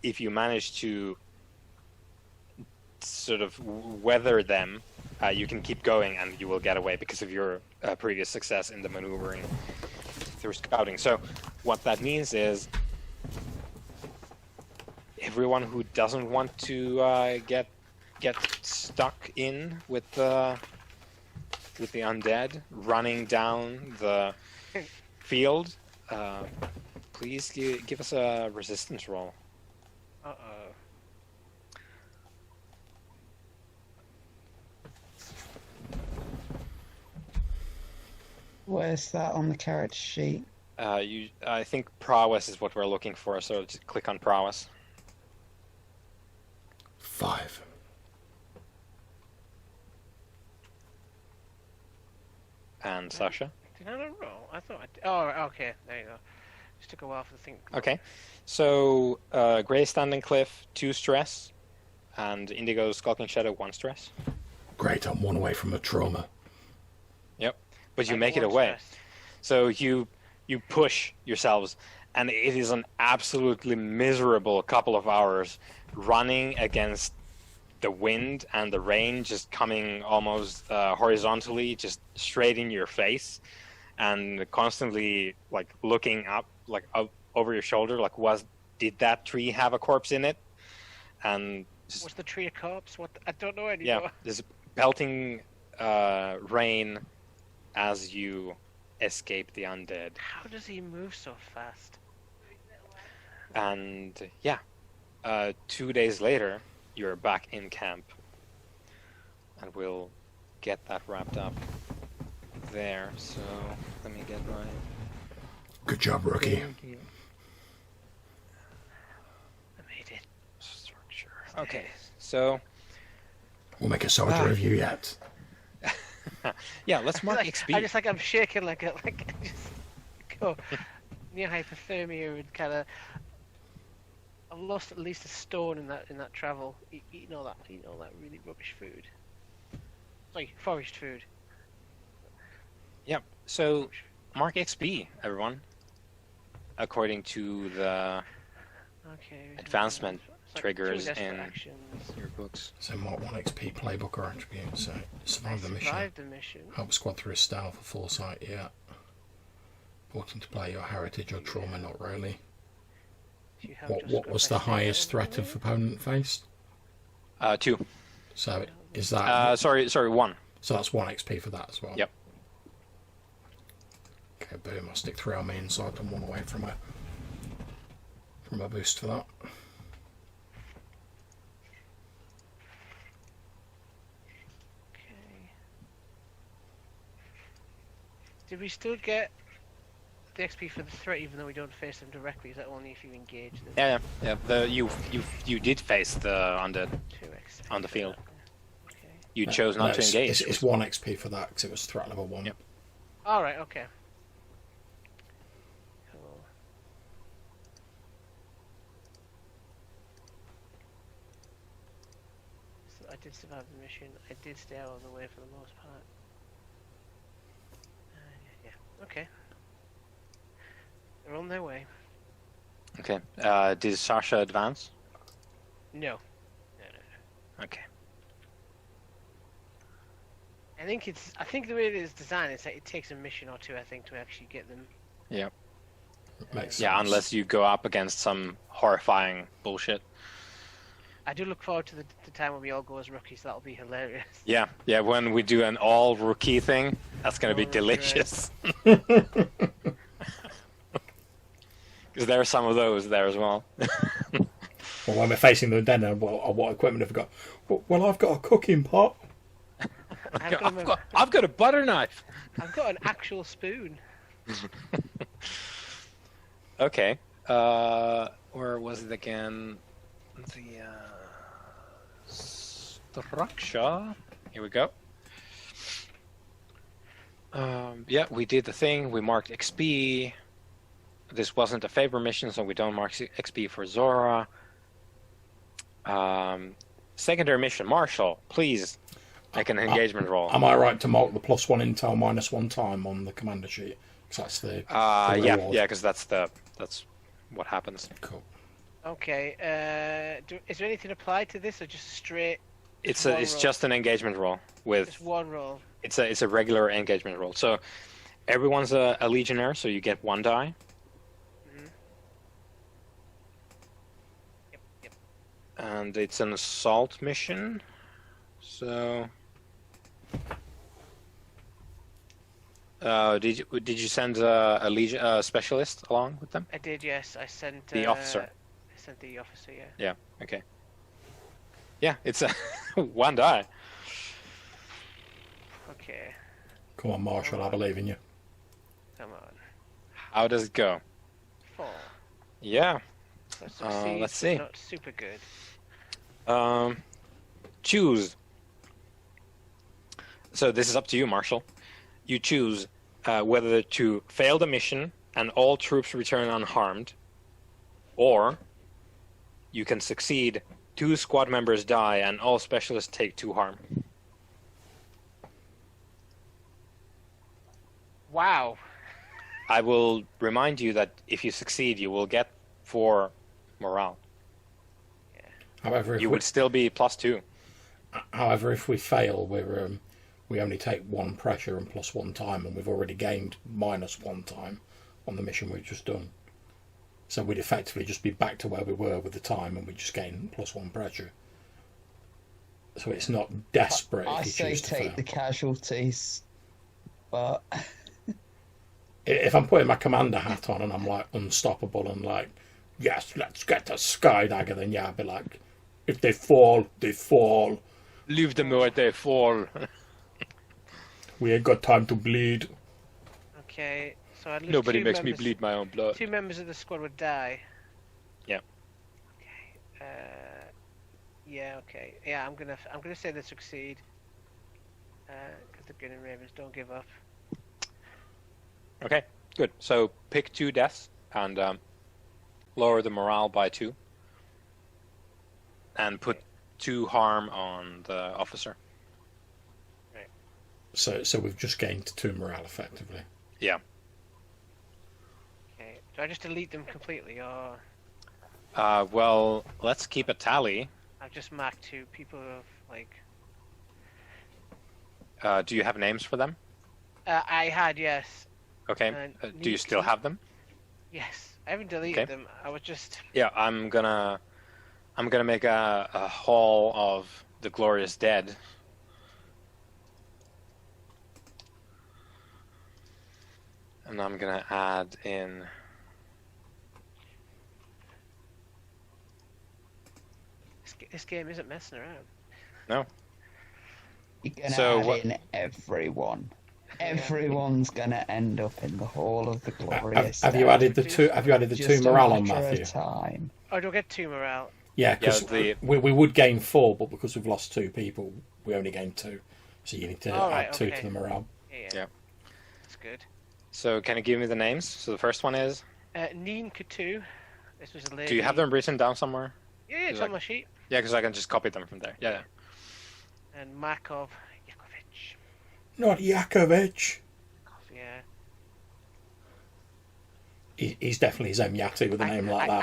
if you manage to sort of weather them, you can keep going and you will get away because of your previous success in the maneuvering through scouting. So what that means is everyone who doesn't want to get stuck in with the undead running down the field, please give us a resistance roll. Uh-oh. Where's that on the character sheet? I think prowess is what we're looking for, so just click on prowess. 5. And Sasha? Did I not roll? I thought I did. Oh, okay. There you go. Just took a while for the thing. Okay. So, Grey Standing Cliff, 2 stress, and Indigo's Skulking Shadow, 1 stress. Great, I'm 1 away from a trauma. Yep. But you I make it got one away. stress. So you push yourselves, and it is an absolutely miserable couple of hours running against the wind and the rain just coming almost horizontally, just straight in your face, and constantly like looking up over your shoulder, like did that tree have a corpse in it? And just, Was the tree a corpse? What? I don't know anymore. yeah, there's pelting rain as you escape the undead. How does he move so fast? And 2 days later, you're back in camp. And we'll get that wrapped up there. So let me get my Good job, rookie. I made it. structure. Okay, so We'll make a soldier of you yet. yeah, let's mark XP. I'm shaking like I just go near hypothermia and kind of. I've lost at least a stone in that travel. Eating all that really rubbish food. Sorry, forest food. Yep. So mark XP, everyone. According to the Okay. Advancement It's like triggers 2 desperate in actions. your books. So mark 1 XP playbook or attribute. So survive the mission. Survived the mission. Help squad through a style for foresight, yeah. Important to play your heritage or trauma, not really. You have just What got was my the highest save threat over of opponent faced? 2. So is that Sorry, 1. so that's 1 XP for that as well? Yep. Okay, boom, I'll stick 3 on me inside and 1 away from a boost for that. Okay. Did we still get the XP for the threat even though we don't face them directly? Is that only if you engage them? Yeah. You did face the undead 2 XP on the for field. that. Okay. You chose not to engage. It's 1 XP for that because it was threat level 1. Yep. Alright, okay. Cool. So I did survive the mission. I did stay out of the way for the most part. Yeah, okay. They're on their way. Okay. Did Sasha advance? No. Okay. I think the way it is designed is that it takes a mission or 2, I think, to actually get them. Yeah. Makes Yeah, sense. unless you go up against some horrifying bullshit. I do look forward to the time when we all go as rookies. That'll be hilarious. Yeah, when we do an all rookie thing, that's gonna be All rookie, right. delicious. Because there are some of those there as well. Well, when we're facing the den, what equipment have we got? Well, I've got a cooking pot. I've got a butter knife. I've got an actual spoon. Okay. Where was it again? The structure. Here we go. Yeah, we did the thing. We marked XP. This wasn't a favor mission, so we don't mark XP for Zora. Secondary mission, Marshall, please make an engagement roll. Am I right to mark the +1 intel -1 time on the commander sheet? Because that's the yeah, because that's what happens. Cool. Okay. Is there anything applied to this, or just straight? It's one roll? just an engagement roll with. Just one roll. It's a regular engagement roll. So everyone's a legionnaire, so you get 1 die. Yep. And it's an assault mission. So did you send a legion specialist along with them? I did, yes. I sent The officer. I sent the officer, yeah. Yeah. Okay. Yeah, it's a 1 die. Okay. Come on, Marshall, I believe in you. Come on. How does it go? 4. Yeah. So succeed, let's but see. Not super good. Choose. So this is up to you, Marshall. You choose whether to fail the mission and all troops return unharmed, or you can succeed, 2 squad members die, and all specialists take 2 harm. Wow. I will remind you that if you succeed, you will get 4 morale. However, You would still be +2. However, if we fail, we only take 1 pressure and +1 time, and we've already gained -1 time on the mission we've just done. So we'd effectively just be back to where we were with the time, and we just gain +1 pressure. So it's not desperate I if you say choose to take fail. the casualties, but If I'm putting my commander hat on and I'm like unstoppable and like, yes, let's get the Skydagger, then yeah, I'd be like, if they fall, they fall. Leave them where they fall. We ain't got time to bleed. Okay. So I'd lose Nobody 2 makes me members, bleed my own blood. 2 members of the squad would die. Yeah. Okay. Yeah. Okay. Yeah. I'm gonna say they succeed. Because the Gunning Ravens don't give up. Okay, good. So pick 2 deaths and lower the morale by 2. And put 2 harm on the officer. So we've just gained 2 morale effectively. Yeah. Okay. Do I just delete them completely, or Well, let's keep a tally. I've just marked 2 people who have like. Do you have names for them? I had, yes. Okay. Do you still have them? Yes. I haven't deleted Okay. them. I was just. Yeah, I'm gonna make a hall of the glorious dead. And I'm gonna add in. This game isn't messing around. No. you're gonna So add what- in everyone. Everyone's gonna end up in the Hall of the Glorious. Have you Dead. added the 2? Have you added the 2 Just a morale on, matter of Matthew? time. Oh, do I get 2 morale? Yeah, because Yeah, we would gain 4, but because we've lost 2 people, we only gain 2. So you need to Oh, add right, 2 okay. to the morale. Yeah. That's good. So can you give me the names? So the first one is. Neen Katu. This was a lady. Do you have them written down somewhere? Yeah, it's Like- on my sheet. Yeah, because I can just copy them from there. Yeah. And Markov Yakovich. Not Yakovich. Yeah. He's definitely Zemyati with a name like that.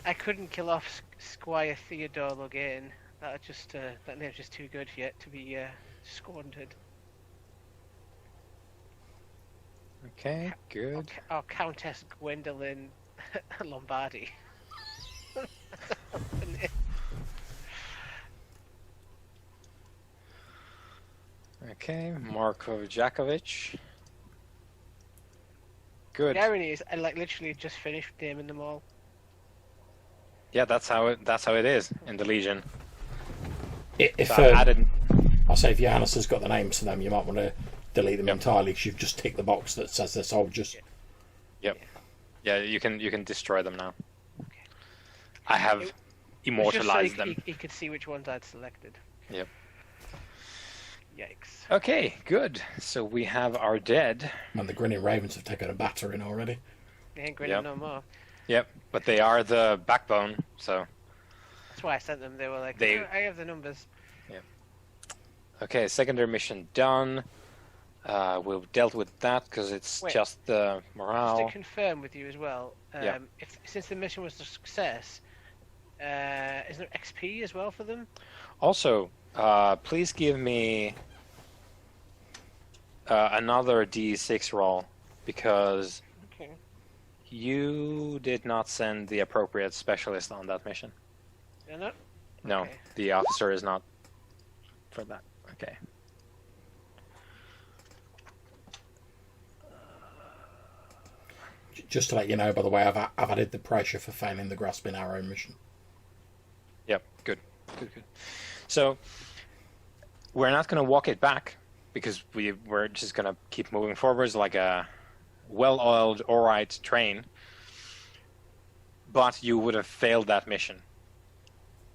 I couldn't kill off Squire Theodore Logain. That name's just too good yet to be squandered. Okay, good. Or Countess Gwendolyn Lombardi. Okay, Marko Jakovic. Good. The irony is, I literally just finished naming them all. Yeah, that's how it is in the Legion. If So I added. I'll say if Giannis has got the names to them, you might want to delete them Yep. entirely because you've just ticked the box that says they're soldiers. Yep. Yeah, you can destroy them now. Okay. I have It- It's just immortalized so them. he could see which ones I'd selected. Yep. Yikes. Okay, good. So we have our dead. And the Grinning Ravens have taken a battering already. They ain't grinning Yep. no more. Yep, but they are the backbone, so... That's why I sent them. They were like, They- "Oh, I have the numbers." Okay, secondary mission done. We've dealt with that because it's Wait. just the Just morale. to confirm with you as well, Yeah. if since the mission was a success, is there XP as well for them? Also, please give me another D6 roll because Okay. you did not send the appropriate specialist on that mission. They're not? No, Okay. the officer is not for that. Okay. Just to let you know, by the way, I've added the pressure for failing the grasping arrow mission. Yep, good. So, we're not going to walk it back because we're just going to keep moving forwards like a well-oiled, alright train. But you would have failed that mission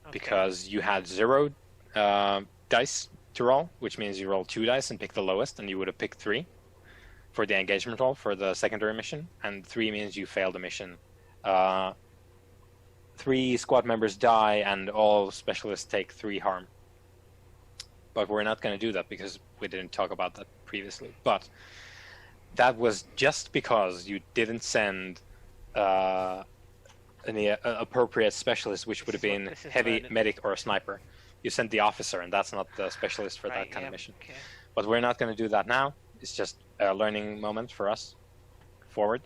Okay. because you had 0 dice to roll, which means you roll 2 dice and pick the lowest, and you would have picked 3 for the engagement roll for the secondary mission, and 3 means you failed the mission. 3 squad members die, and all specialists take 3 harm. But we're not going to do that because we didn't talk about that previously. But that was just because you didn't send any appropriate specialist, which would have been This is heavy learning. medic or a sniper. You sent the officer, and that's not the specialist for that Right, kind yeah, of mission. Okay. But we're not going to do that now. It's just a learning moment for us forward.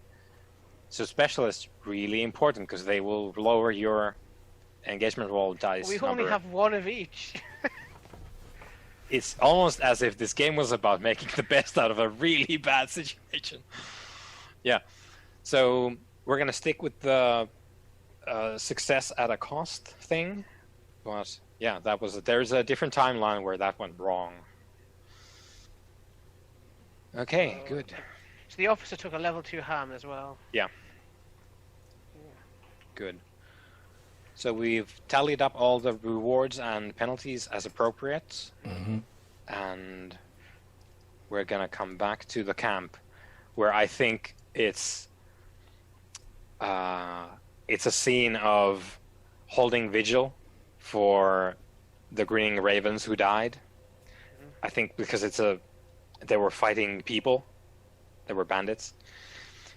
So specialists really important because they will lower your engagement roll dice We number. only have one of each. It's almost as if this game was about making the best out of a really bad situation. Yeah. So we're going to stick with the success at a cost thing. But yeah, there's a different timeline where that went wrong. Okay, good. So the officer took a level 2 harm as well. Good. So we've tallied up all the rewards and penalties as appropriate, and we're gonna come back to the camp, where I think it's a scene of holding vigil for the Grinning Ravens who died. I think because they were fighting people, they were bandits,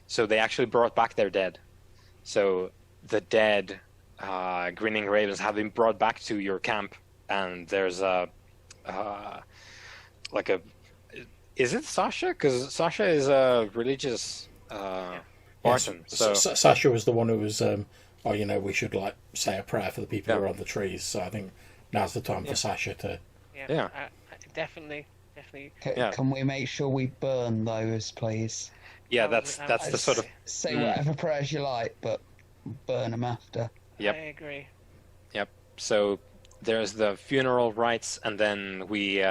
so they actually brought back their dead. So the dead Grinning Ravens have been brought back to your camp, and there's is it Sasha? Because Sasha is a religious Martin. So Sasha was the one who was, we should say a prayer for the people who are on the trees. So I think now's the time for Sasha to. Yeah. Definitely. Can we make sure we burn those, please? yeah, that's the sort of Say whatever prayers you like, but burn them after. Yep. I agree. Yep. So there's the funeral rites, and then we,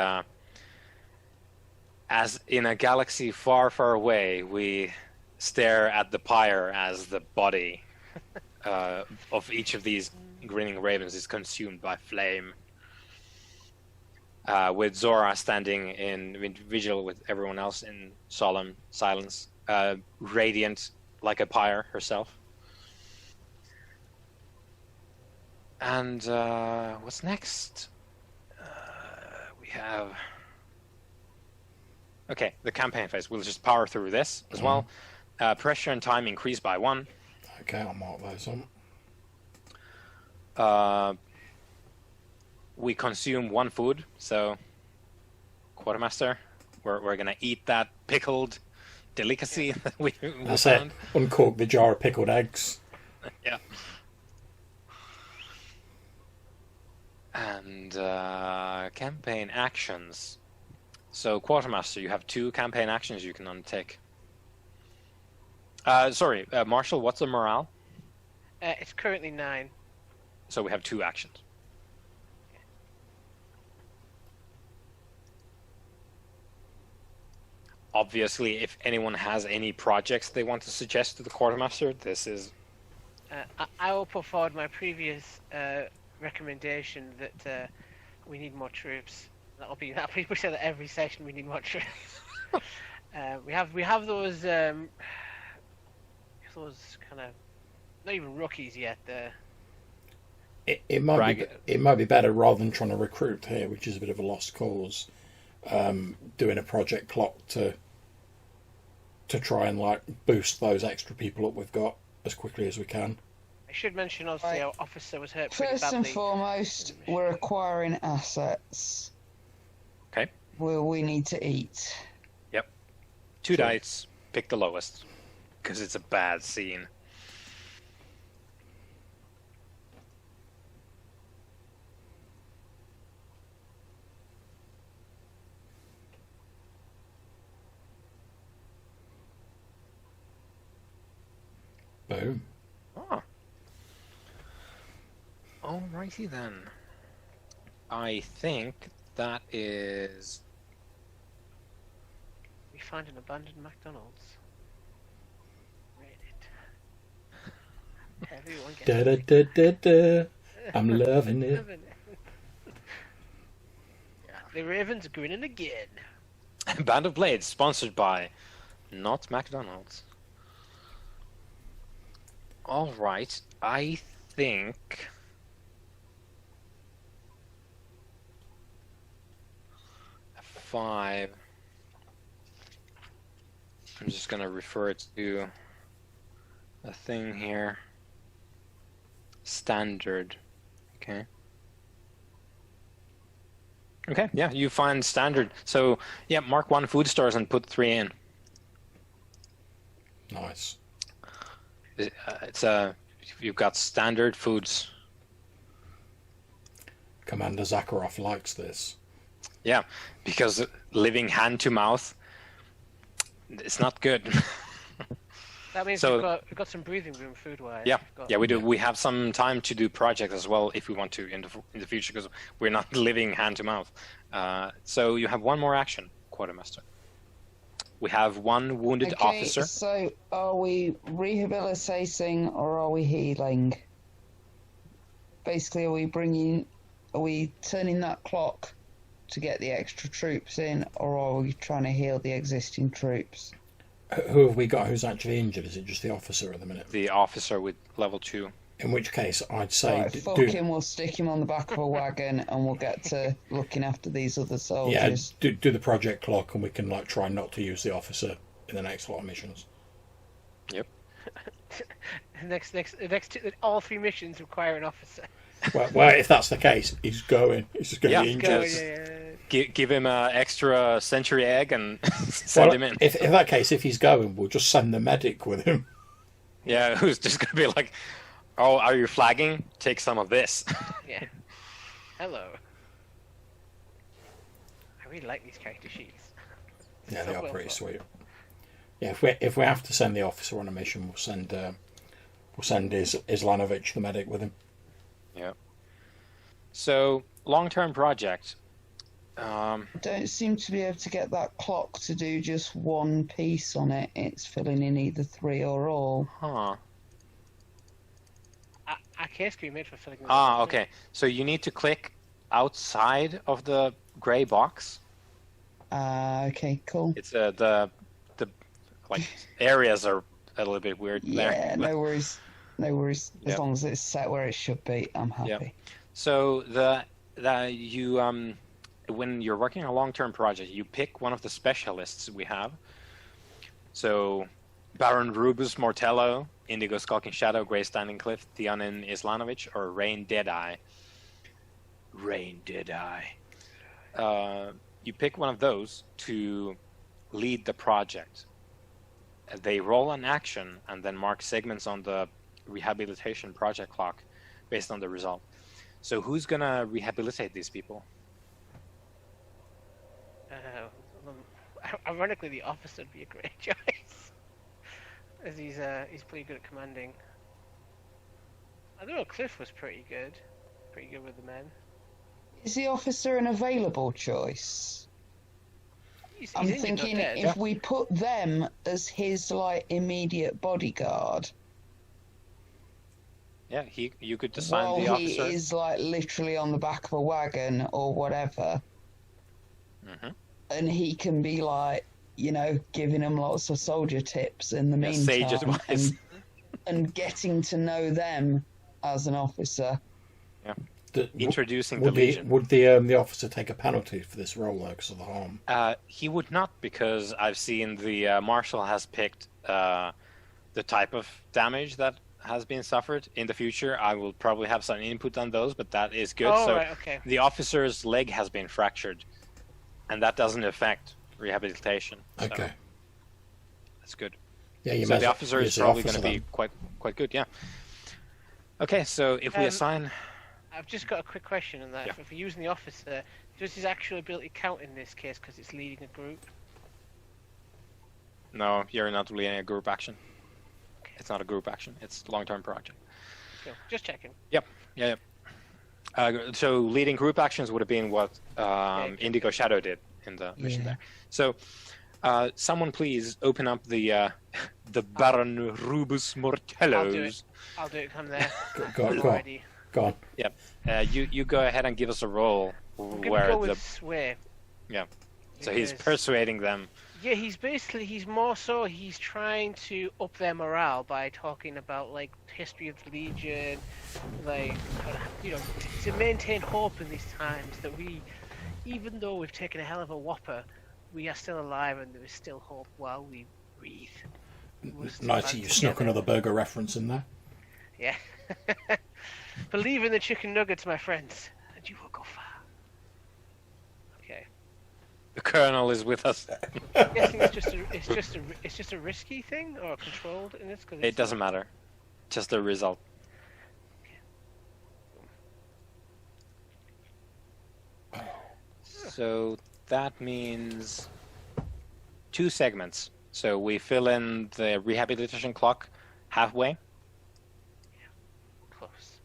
as in a galaxy far, far away, we stare at the pyre as the body of each of these Grinning Ravens is consumed by flame. With Zora standing in vigil with everyone else in solemn silence, radiant like a pyre herself. And what's next? We have... Okay, the campaign phase. We'll just power through this as well. Pressure and time increase by 1. Okay, I'll mark those on. We consume 1 food, so Quartermaster, we're gonna eat that pickled delicacy that we That's found. it. Uncork the jar of pickled eggs. Yeah. And campaign actions. So Quartermaster, you have 2 campaign actions you can undertake. Marshall, what's the morale? It's currently 9. So we have 2 actions. obviously, if anyone has any projects they want to suggest to the quartermaster, this is... I will put forward my previous recommendation that we need more troops. That'll be pretty much that every session we need more troops. We have those kind of not even rookies yet. It might be better rather than trying to recruit here, which is a bit of a lost cause. Doing a project clock to try and like boost those extra people up we've got as quickly as we can. I should mention obviously our officer was hurt pretty First badly. and foremost, we're acquiring assets. Okay. Well, we need to eat. Yep. 2 dice. Pick the lowest, because it's a bad scene. Boom. Oh. Alrighty then. I think that is... We find an abandoned McDonald's. Raid it. Everyone gets Da da da da da. I'm loving it. The Raven's grinning again. Band of Blades, sponsored by not McDonald's. Alright, I think... Five. I'm just gonna refer it to a thing here. Standard. Okay. Okay, yeah, you find standard. So, yeah, mark 1 food stores and put 3 in. Nice. You've got standard foods. Commander Zakharov likes this. Yeah, because living hand to mouth, it's not good. That means So- we've got some breathing room food-wise. Yeah, We've got- yeah, we do. We have some time to do projects as well if we want to in the future, because we're not living hand to mouth. So you have 1 more action, Quartermaster. We have 1 wounded officer. So are we rehabilitating or are we healing? Basically, are we turning that clock to get the extra troops in, or are we trying to heal the existing troops? Who have we got who's actually injured? Is it just the officer at the minute? The officer with level 2. In which case, I'd say... Right, fuck him, we'll stick him on the back of a wagon and we'll get to looking after these other Yeah, soldiers. do the project clock and we can like try not to use the officer in the next lot of missions. Yep. The next two, all 3 missions require an officer. Well, if that's the case, he's going. He's just going to Yeah. be Go, injured. Give him an extra century egg and send him in. If that case, if he's going, we'll just send the medic with him. Yeah, who's just going to be like, oh, are you flagging? Take some of this. Yeah. Hello. I really like these character sheets. Yeah, So they are well pretty thought. sweet. Yeah, if we have to send the officer on a mission, we'll send Islanovich, the medic, with him. Yeah. So, long-term project. Don't seem to be able to get that clock to do just 1 piece on it. It's filling in either 3 or all. Huh. Our case can be made for filling. them Ah, in. okay. So you need to click outside of the gray box. Okay, cool. It's the like areas are a little bit weird there. Yeah, no worries. No worries. As Yep. long as it's set where it should be, I'm happy. Yep. So you when you're working on a long-term project, you pick one of the specialists we have. So Baron Rubus Mortello, Indigo Skulking Shadow, Grey Standing Cliff, Theonin Islanovich, or Rain Deadeye. Rain Deadeye. You pick one of those to lead the project. They roll an action and then mark segments on the rehabilitation project clock based on the result. So who's gonna rehabilitate these people? Ironically, the officer would be a great choice, as he's pretty good at commanding. I don't know. Cliff was pretty good with the men. Is the officer an available choice? He's I'm injured, not thinking dead. if we put them as his like immediate bodyguard, Yeah, you could assign while the he officer. is like literally on the back of a wagon or whatever, hmm and he can be like, giving them lots of soldier tips in the Yeah, sage meantime, advice. and getting to know them as an officer. Introducing the would Legion. Would the officer take a penalty for this role though, because of the harm? He would not, because I've seen the marshal has picked the type of damage that has been suffered. In the future, I will probably have some input on those, but that is good. Oh, So right, okay. the officer's leg has been fractured, and that doesn't affect rehabilitation. So Okay. that's good. Yeah, you So may the as- officer use is the probably going officer to be then. quite good. Yeah. Okay, so if we assign. I've just got a quick question on that. Yeah. If we're using the officer, does his actual ability count in this case because it's leading a group? No, you're not leading a group action. It's not a group action. It's a long-term project. Cool. Just checking. Yep. Yeah. So leading group actions would have been what Indigo Shadow did in the mission Yeah. there. So someone please open up the Baron Rubus Mortello's. I'll do it. I'm there. Go I'm on. ready. Go on. Yep. You go ahead and give us a roll I'm gonna where go the with Sway. so he's because- persuading them. Yeah, he's more so he's trying to up their morale by talking about like history of the Legion, like to maintain hope in these times that even though we've taken a hell of a whopper, we are still alive and there is still hope while we breathe. We're still Nice, band you snuck together. another burger reference in there. Yeah. Believe in the chicken nuggets, my friends, and you will go far. Okay. The Colonel is with us. I'm guessing it's just a risky thing or controlled in this because It doesn't matter. Just the result. So that means 2 segments. So we fill in the rehabilitation clock halfway. close.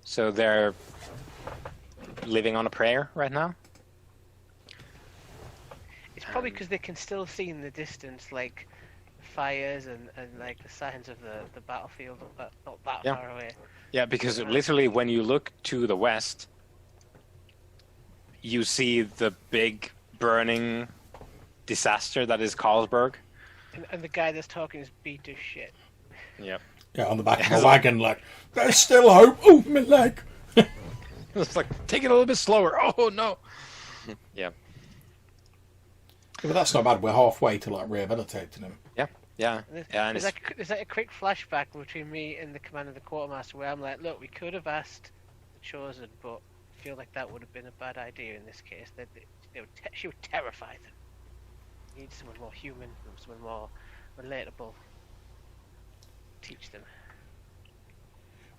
So they're living on a prayer right now. It's probably because they can still see in the distance like fires and like the signs of the battlefield, but not that Yeah. far away. Yeah, because literally when you look to the west, you see the big burning disaster that is Carlsberg. And the guy that's talking is beat as shit. Yep. Yeah, on the back of the wagon, like, there's still hope. Oh, my leg. It's like, take it a little bit slower. Oh, no. Yeah. But that's not bad. We're halfway to like rehabilitating him. Yeah. Yeah, and There's like a quick flashback between me and the command of the quartermaster where I'm like, look, we could have asked the Chosen, but I feel like that would have been a bad idea in this case. She would terrify them. You need someone more human, someone more relatable. Teach them.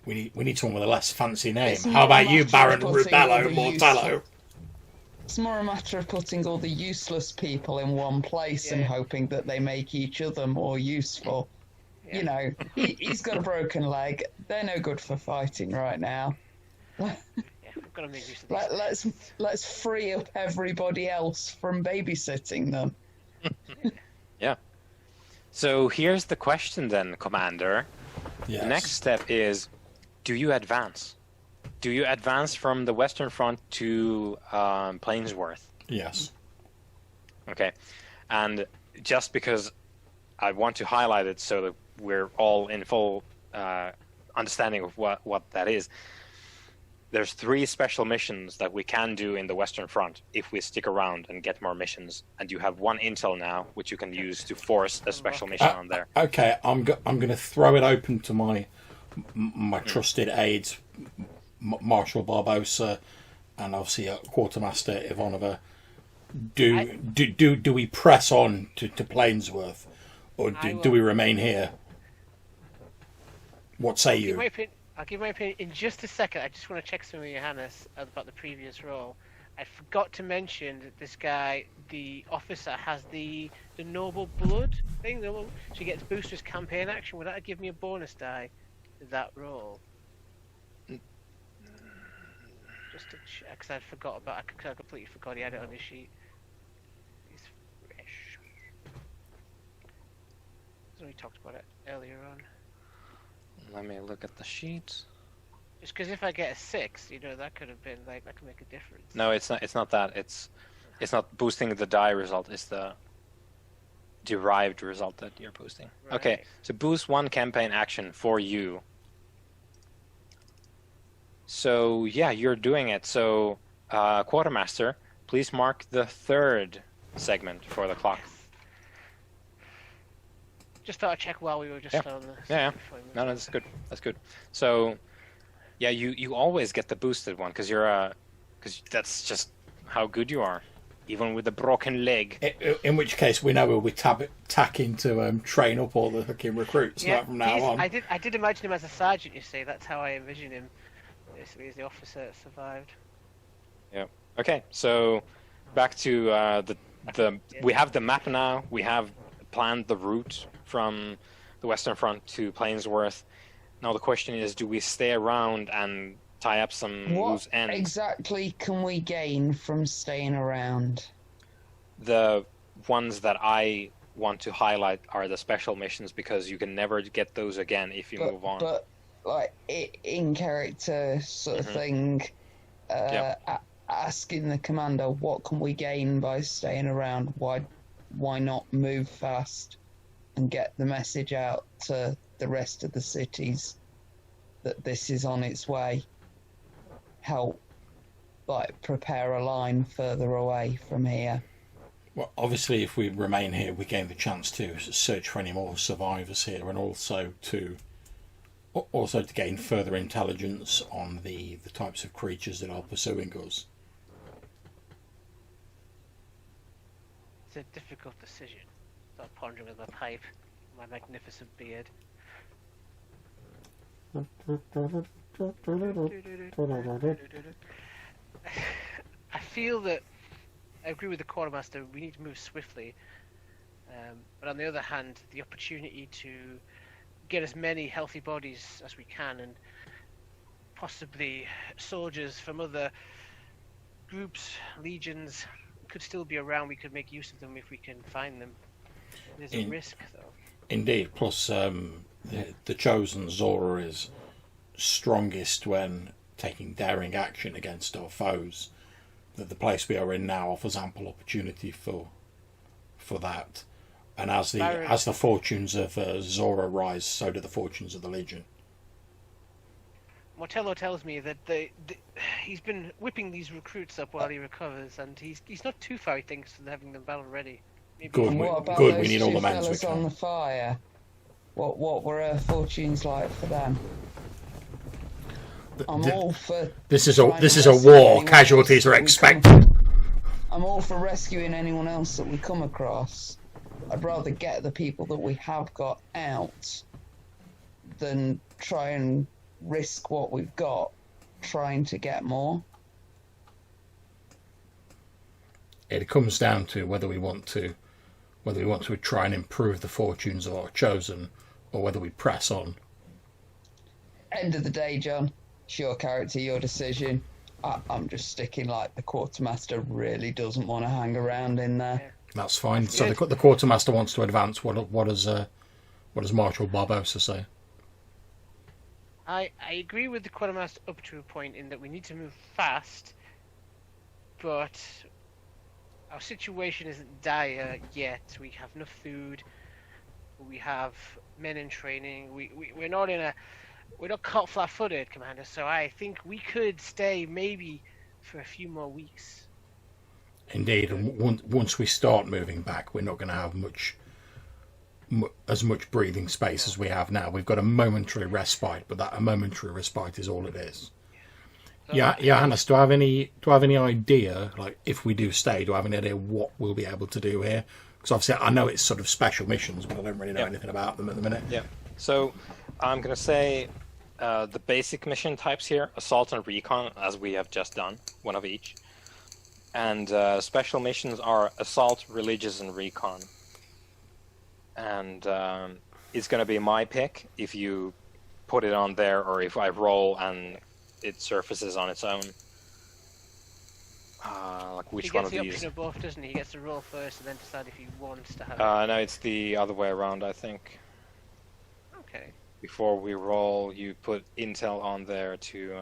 We need someone with a less fancy name. It's How more about a you, matter Baron of putting all Rubello the Mortello? It's more a matter of putting all the useless people in one place and Yeah. hoping that they make each other more useful. Yeah. You know, he's got a broken leg. They're no good for fighting right now. Yeah, we've got to make use of these. Let's free up everybody else from babysitting them. so here's the question then, Commander. Yes. The next step is, do you advance? Do you advance from the Western Front to Plainsworth? Yes. Okay. And just because I want to highlight it so that we're all in full understanding of what that is, there's 3 special missions that we can do in the Western Front if we stick around and get more missions. And you have 1 intel now, which you can use to force a special mission on there. Okay, I'm going to throw it open to my trusted aides, Marshal Barbosa, and obviously Quartermaster Ivanova. Do we press on to Plainsworth, or do we remain here? What say you? I'll give my opinion in just a second. I just want to check some with Johannes about the previous role. I forgot to mention that this guy, the officer, has the noble blood thing. So he gets boosters campaign action. Would that give me a bonus die to that role? Just to check, because I completely forgot he had it on his sheet. He's fresh. We talked about it earlier on. Let me look at the sheet. Just because if I get a 6, you know, that could have been like that could make a difference. No, it's not. It's not that. It's not boosting the die result. It's the derived result that you're boosting. Okay, Right. so boost 1 campaign action for you. So yeah, you're doing it. So Quartermaster, please mark the 3rd segment for the clock. Just thought I'd check while we were just Yeah. on the. Yeah. before we moved No, on. that's good. That's good. So yeah, you always get the boosted one because you're because that's just how good you are, even with a broken leg. In which case, we know we'll be tacking to train up all the fucking recruits Yeah, from now on. I did imagine him as a sergeant. You see, that's how I envision him. Basically, as the officer that survived. Okay, so back to the we have the map now. We have planned the route from the Western Front to Plainsworth. Now the question is, do we stay around and tie up some What loose ends? exactly can we gain from staying around? The ones that I want to highlight are the special missions because you can never get those again if you move on. But like in character sort of thing, asking the commander, what can we gain by staying around? Why not move fast and get the message out to the rest of the cities that this is on its way? Help, like, prepare a line further away from here. Well, obviously, if we remain here, we gain the chance to search for any more survivors here, and also to gain further intelligence on the types of creatures that are pursuing us. It's a difficult decision. Start pondering with my pipe, my magnificent beard. I feel that I agree with the quartermaster. We need to move swiftly, but on the other hand, the opportunity to get as many healthy bodies as we can, and possibly soldiers from other groups, legions, could still be around. We could make use of them if we can find them. There's a risk, though. Indeed. Plus, the chosen Zora is strongest when taking daring action against our foes. That the place we are in now offers ample opportunity for that. And as the fortunes of Zora rise, so do the fortunes of the Legion. Mortello tells me that he's been whipping these recruits up while he recovers, and he's not too far, he thinks, from having them battle ready. Maybe Good. And what about Good, we those need all two the men we fellas can. on the fire? What were her fortunes like for them? I'm all for. This is trying a to this is a rescue war. anyone Casualties else are that we expected. I'm all for rescuing anyone else that we come across. I'd rather get the people that we have got out than try and risk what we've got trying to get more. It comes down to whether we want to try and improve the fortunes of our chosen, or whether we press on. End of the day, John, it's your character, your decision. I'm just sticking like the quartermaster really doesn't want to hang around in there. Yeah. That's fine. That's So good. the quartermaster wants to advance. What does Marshal Barbosa say? I agree with the quartermaster up to a point in that we need to move fast, but our situation isn't dire yet. We have enough food. We have men in training. We're not caught flat-footed, Commander. So I think we could stay maybe for a few more weeks. Indeed, and once we start moving back, we're not going to have as much breathing space as we have now. We've got a momentary respite, but a momentary respite is all it is. So Yeah, Johannes, do I have any idea, like, if we do stay, do I have any idea what we'll be able to do here? Because obviously I know it's sort of special missions, but I don't really know anything about them at the minute. Yeah. So I'm going to say the basic mission types here, assault and recon, as we have just done, one of each. And special missions are assault, religious, and recon. And it's going to be my pick if you put it on there, or if I roll and it surfaces on its own. Like which one of He gets the these? option of both, doesn't he? He gets to roll first and then decide if he wants to have. No, it's the other way around, I think. Okay. Before we roll, you put intel on there to.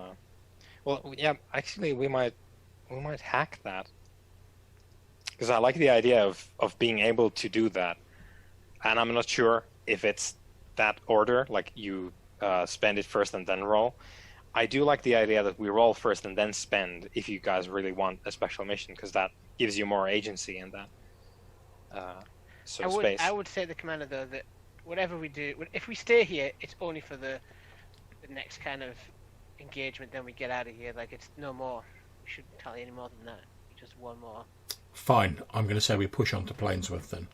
Well, yeah. Actually, we might hack that because I like the idea of being able to do that, and I'm not sure if it's that order, like you spend it first and then roll. I do like the idea that we roll first and then spend if you guys really want a special mission, because that gives you more agency in that. Space. I would say to the commander though that whatever we do, if we stay here, it's only for the next kind of engagement. Then we get out of here. Like it's no more. We shouldn't tally any more than that. Just one more. Fine. I'm going to say we push on to Plainsworth then.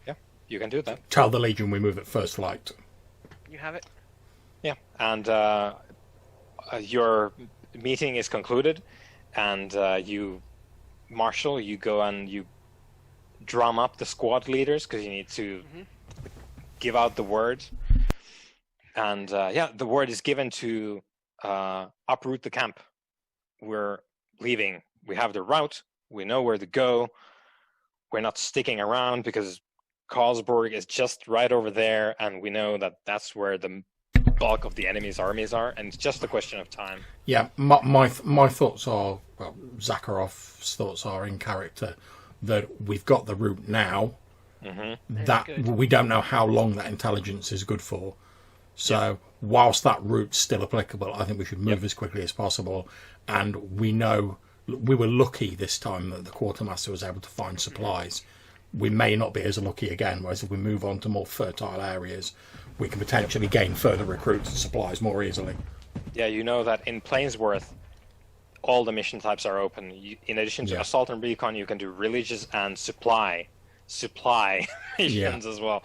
Yeah, you can do that. Tell the Legion we move at first light. You have it. Yeah, and your meeting is concluded, and you, Marshal, you go and you drum up the squad leaders because you need to give out the word. And the word is given to uproot the camp. We're leaving. We have the route. We know where to go. We're not sticking around because Karlsborg is just right over there, and we know that that's where the bulk of the enemy's armies are, and it's just a question of time. Yeah, my thoughts are, well, Zakharov's thoughts are in character that we've got the route now. That we don't know how long that intelligence is good for. So whilst that route's still applicable, I think we should move as quickly as possible. And we know we were lucky this time that the quartermaster was able to find supplies. We may not be as lucky again, whereas if we move on to more fertile areas, we can potentially gain further recruits and supplies more easily. Yeah, you know that in Plainsworth, all the mission types are open. In addition to assault and recon, you can do religious and supply missions as well.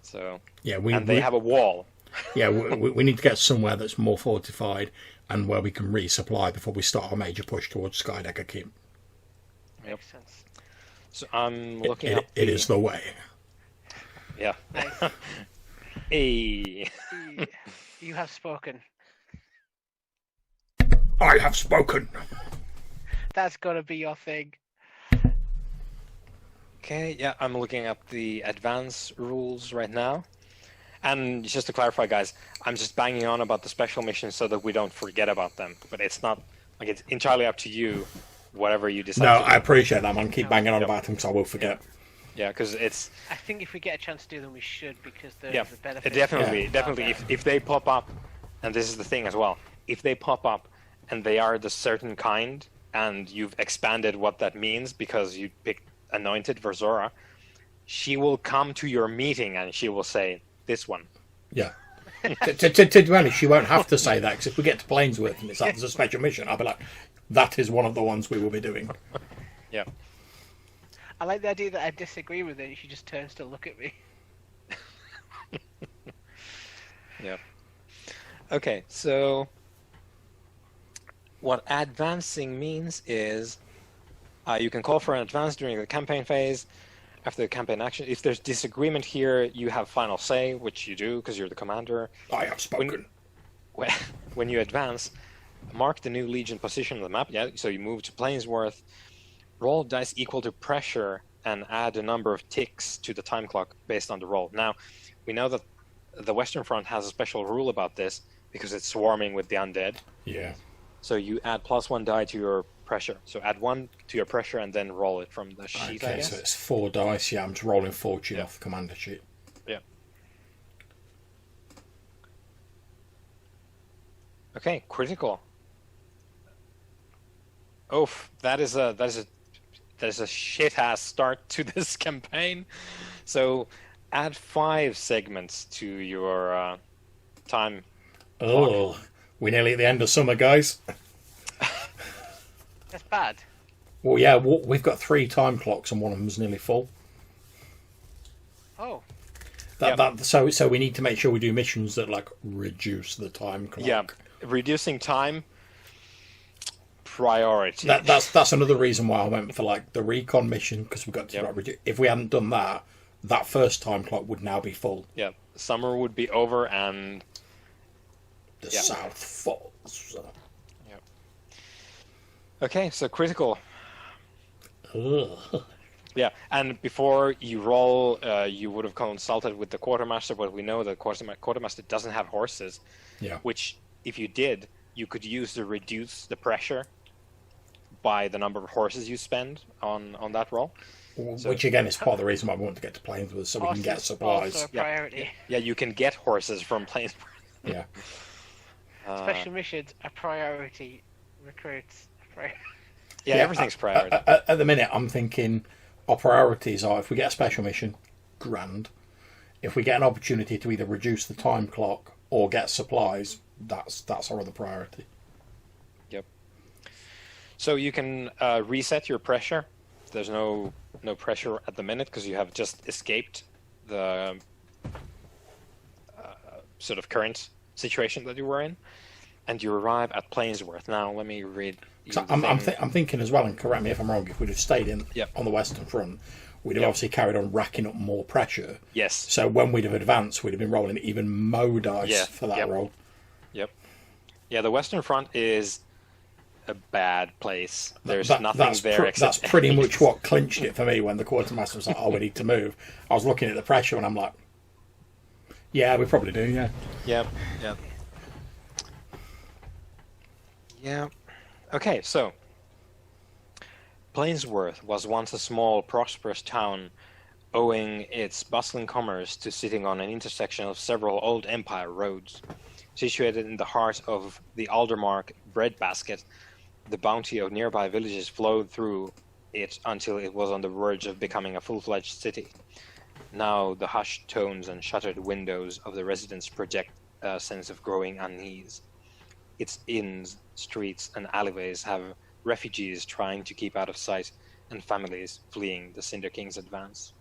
So they have a wall. Yeah, we need to get somewhere that's more fortified and where we can resupply before we start our major push towards Skydecker Keep. Makes sense. So I'm looking up. It is the way. Yeah. Nice. Hey. You have spoken. I have spoken. That's gotta be your thing. Okay, yeah, I'm looking up the advance rules right now. And just to clarify, guys, I'm just banging on about the special missions so that we don't forget about them. But it's not, like, it's entirely up to you, whatever you decide. No, to do. I appreciate that, man. Keep banging on about them because I will forget. Yeah, because it's... I think if we get a chance to do them, we should, because there's the benefit. Definitely. If they pop up, and this is the thing as well, if they pop up and they are the certain kind, and you've expanded what that means because you picked Anointed Verzora, she will come to your meeting and she will say, this one. Yeah. To be honest, she won't have to say that, because if we get to Plainsworth and it's that there's a special mission, I'll be like, that is one of the ones we will be doing. Yeah. I like the idea that I disagree with it. She just turns to look at me. Yeah. Okay, so what advancing means is you can call for an advance during the campaign phase. After the campaign action, if there's disagreement here, you have final say, which you do because you're the commander. I have spoken. When you advance, mark the new Legion position on the map. Yeah, so you move to Plainsworth. Roll dice equal to pressure and add a number of ticks to the time clock based on the roll. Now, we know that the Western Front has a special rule about this because it's swarming with the undead. Yeah. So you add +1 die to your pressure. So add 1 to your pressure and then roll it from the sheet, I Okay, guess. so it's 4 dice. Yeah, I'm just rolling fortune off the commander sheet. Yeah. Okay, critical. Oof, that is a shit-ass start to this campaign. So add 5 segments to your time. Oh, we're nearly at the end of summer, guys. That's bad. Well, yeah, we've got 3 time clocks and one of them's nearly full. Oh. So we need to make sure we do missions that like reduce the time clock. Yeah, reducing time. Priority. That's another reason why I went for like the recon mission, because we got to if we hadn't done that, that first time clock would now be full. Yeah, summer would be over and the south falls. Yeah. Okay, so critical. Ugh. Yeah, and before you roll, you would have consulted with the quartermaster, but we know the quartermaster doesn't have horses. Yeah. Which, if you did, you could use to reduce the pressure by the number of horses you spend on that roll. So, which again is part of the reason why we want to get to Plainsworth, so we can get Horses supplies. also a priority. Yeah, you can get horses from Plainsworth. Yeah. Special missions a priority. Recruits a priority. Yeah, everything's priority. At the minute, I'm thinking our priorities are: if we get a special mission, grand. If we get an opportunity to either reduce the time clock or get supplies, that's our other priority. Yep. So you can reset your pressure. There's no pressure at the minute because you have just escaped the sort of current situation that you were in, and you arrive at Plainsworth. Now, let me read. I'm thinking as well, and correct me if I'm wrong. If we'd have stayed on the Western Front, we'd have obviously carried on racking up more pressure. Yes. So when we'd have advanced, we'd have been rolling even more dice for that roll. Yep. Yeah, the Western Front is a bad place. There's nothing there except... That's pretty much what clinched it for me when the quartermaster was like, "Oh, we need to move." I was looking at the pressure and I'm like, "Yeah, we probably do." Yeah. Yep. Yeah. Okay, so Plainsworth was once a small, prosperous town, owing its bustling commerce to sitting on an intersection of several old Empire roads. Situated in the heart of the Aldermark breadbasket, the bounty of nearby villages flowed through it until it was on the verge of becoming a full-fledged city. Now the hushed tones and shuttered windows of the residents project a sense of growing unease. Its inns, streets, and alleyways have refugees trying to keep out of sight and families fleeing the Cinder King's advance.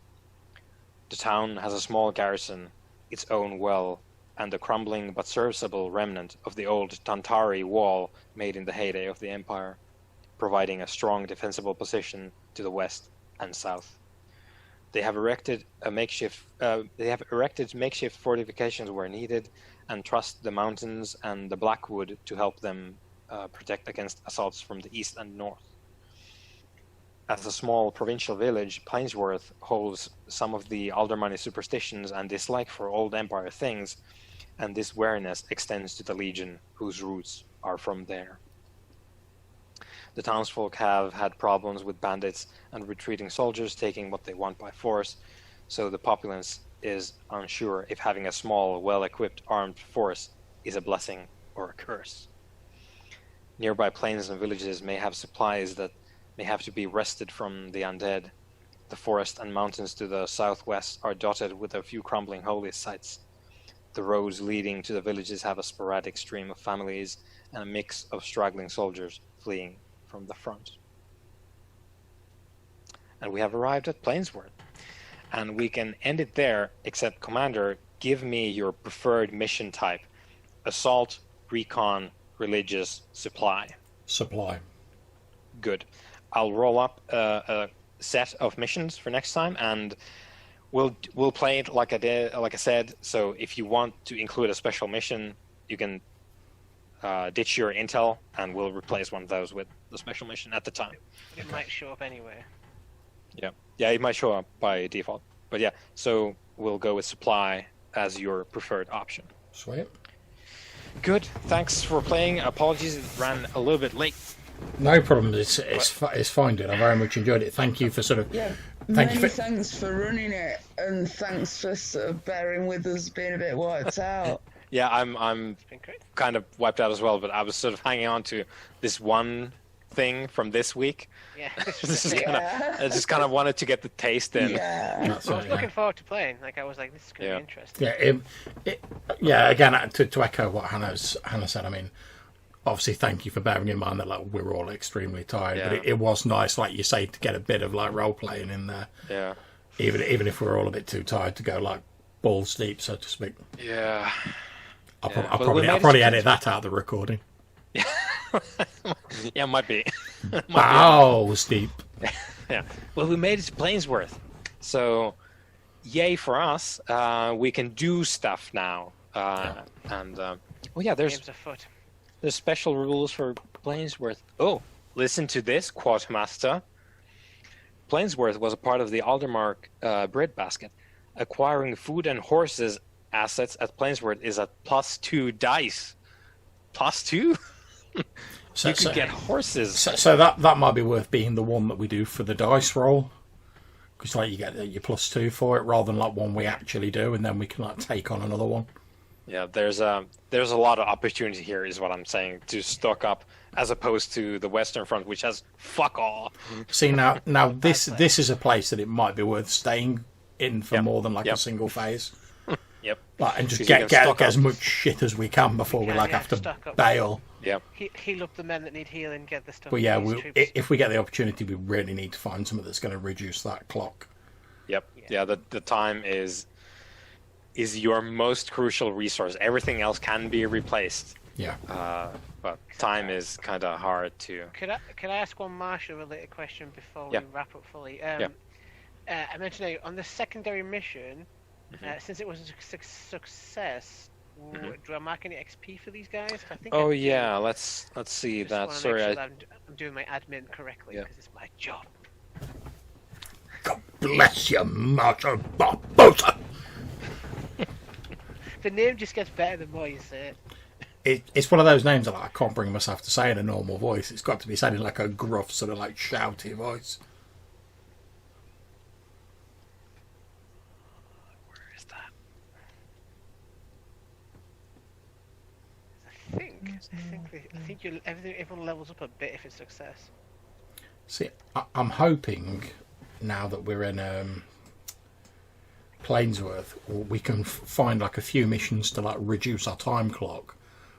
The town has a small garrison, its own well, and the crumbling but serviceable remnant of the old Tantari wall made in the heyday of the Empire, providing a strong defensible position to the west and south. They have erected makeshift fortifications where needed, and trust the mountains and the Blackwood to help them protect against assaults from the east and north. As a small provincial village, Plainsworth holds some of the Aldermani superstitions and dislike for old Empire things, and this wariness extends to the Legion, whose roots are from there. The townsfolk have had problems with bandits and retreating soldiers taking what they want by force, so the populace is unsure if having a small, well-equipped armed force is a blessing or a curse. Nearby plains and villages may have supplies that may have to be wrested from the undead. The forest and mountains to the southwest are dotted with a few crumbling holy sites. The roads leading to the villages have a sporadic stream of families and a mix of straggling soldiers fleeing from the front. And we have arrived at Plainsworth. And we can end it there, except, Commander, give me your preferred mission type. Assault, recon, religious, supply. Supply. Good. I'll roll up a set of missions for next time, and we'll play it like I said. So if you want to include a special mission, you can ditch your intel, and we'll replace one of those with the special mission at the time. It might show up anyway. Yeah, it might show up by default. But yeah, so we'll go with supply as your preferred option. Sweet. Good. Thanks for playing. Apologies, it ran a little bit late. No problem. It's fine, dude. I very much enjoyed it. Thank you for sort of... Yeah, thanks for running it, and thanks for sort of bearing with us being a bit wiped out. Yeah, I'm kind of wiped out as well, but I was sort of hanging on to this one thing from this week. Yeah. I just kind of wanted to get the taste in. Yeah. I was looking forward to playing. Like, I was like, this is going to be interesting. Yeah, again, to echo what Hannah said, I mean, obviously thank you for bearing in mind that like we're all extremely tired, but it was nice, like you say, to get a bit of like role playing in there. Yeah. Even if we're all a bit too tired to go like balls deep, so to speak. Yeah. I'll probably edit that out of the recording. Yeah, might be. Balls deep. Yeah. Well, we made it to Plainsworth, so yay for us. We can do stuff now, and there's Games afoot. There's special rules for Plainsworth. Oh, listen to this, Quartermaster. Plainsworth was a part of the Aldermark breadbasket. Acquiring food and horses assets at Plainsworth is at +2 dice. +2? So, You could get horses. so that might be worth being the one that we do for the dice roll. Because like you get your +2 for it, rather than like one we actually do, and then we can like take on another one. Yeah, there's a lot of opportunity here, is what I'm saying, to stock up, as opposed to the Western Front, which has fuck all. See now this is a place that it might be worth staying in for more than like a single phase. Yep. Like, and just 'Cause you can get stock as up. much shit as we can before we can, like yeah, have to stock up. bail. Yep. Heal up the men that need healing, get the stuff. But yeah, for these troops. if we get the opportunity, we really need to find something that's going to reduce that clock. Yep. Yeah, the time is your most crucial resource. Everything else can be replaced. Yeah. But time is kind of hard to... Could I ask one Marshall-related question before Yeah. we wrap up fully? Yeah. I mentioned on the secondary mission, since it was a success, do I mark any XP for these guys? I think. Oh I do. yeah, let's see Just that. wanna make Sorry, sure I... that I'm doing my admin correctly Yeah. because it's my job. God bless you, Marshal Barbosa. The name just gets better the more you say it. It's one of those names that I can't bring myself to say in a normal voice. It's got to be said in like a gruff, sort of like shouty voice. Where is that? I think everyone levels up a bit if it's success. See, I'm hoping now that we're in Plainsworth, we can find like a few missions to like reduce our time clock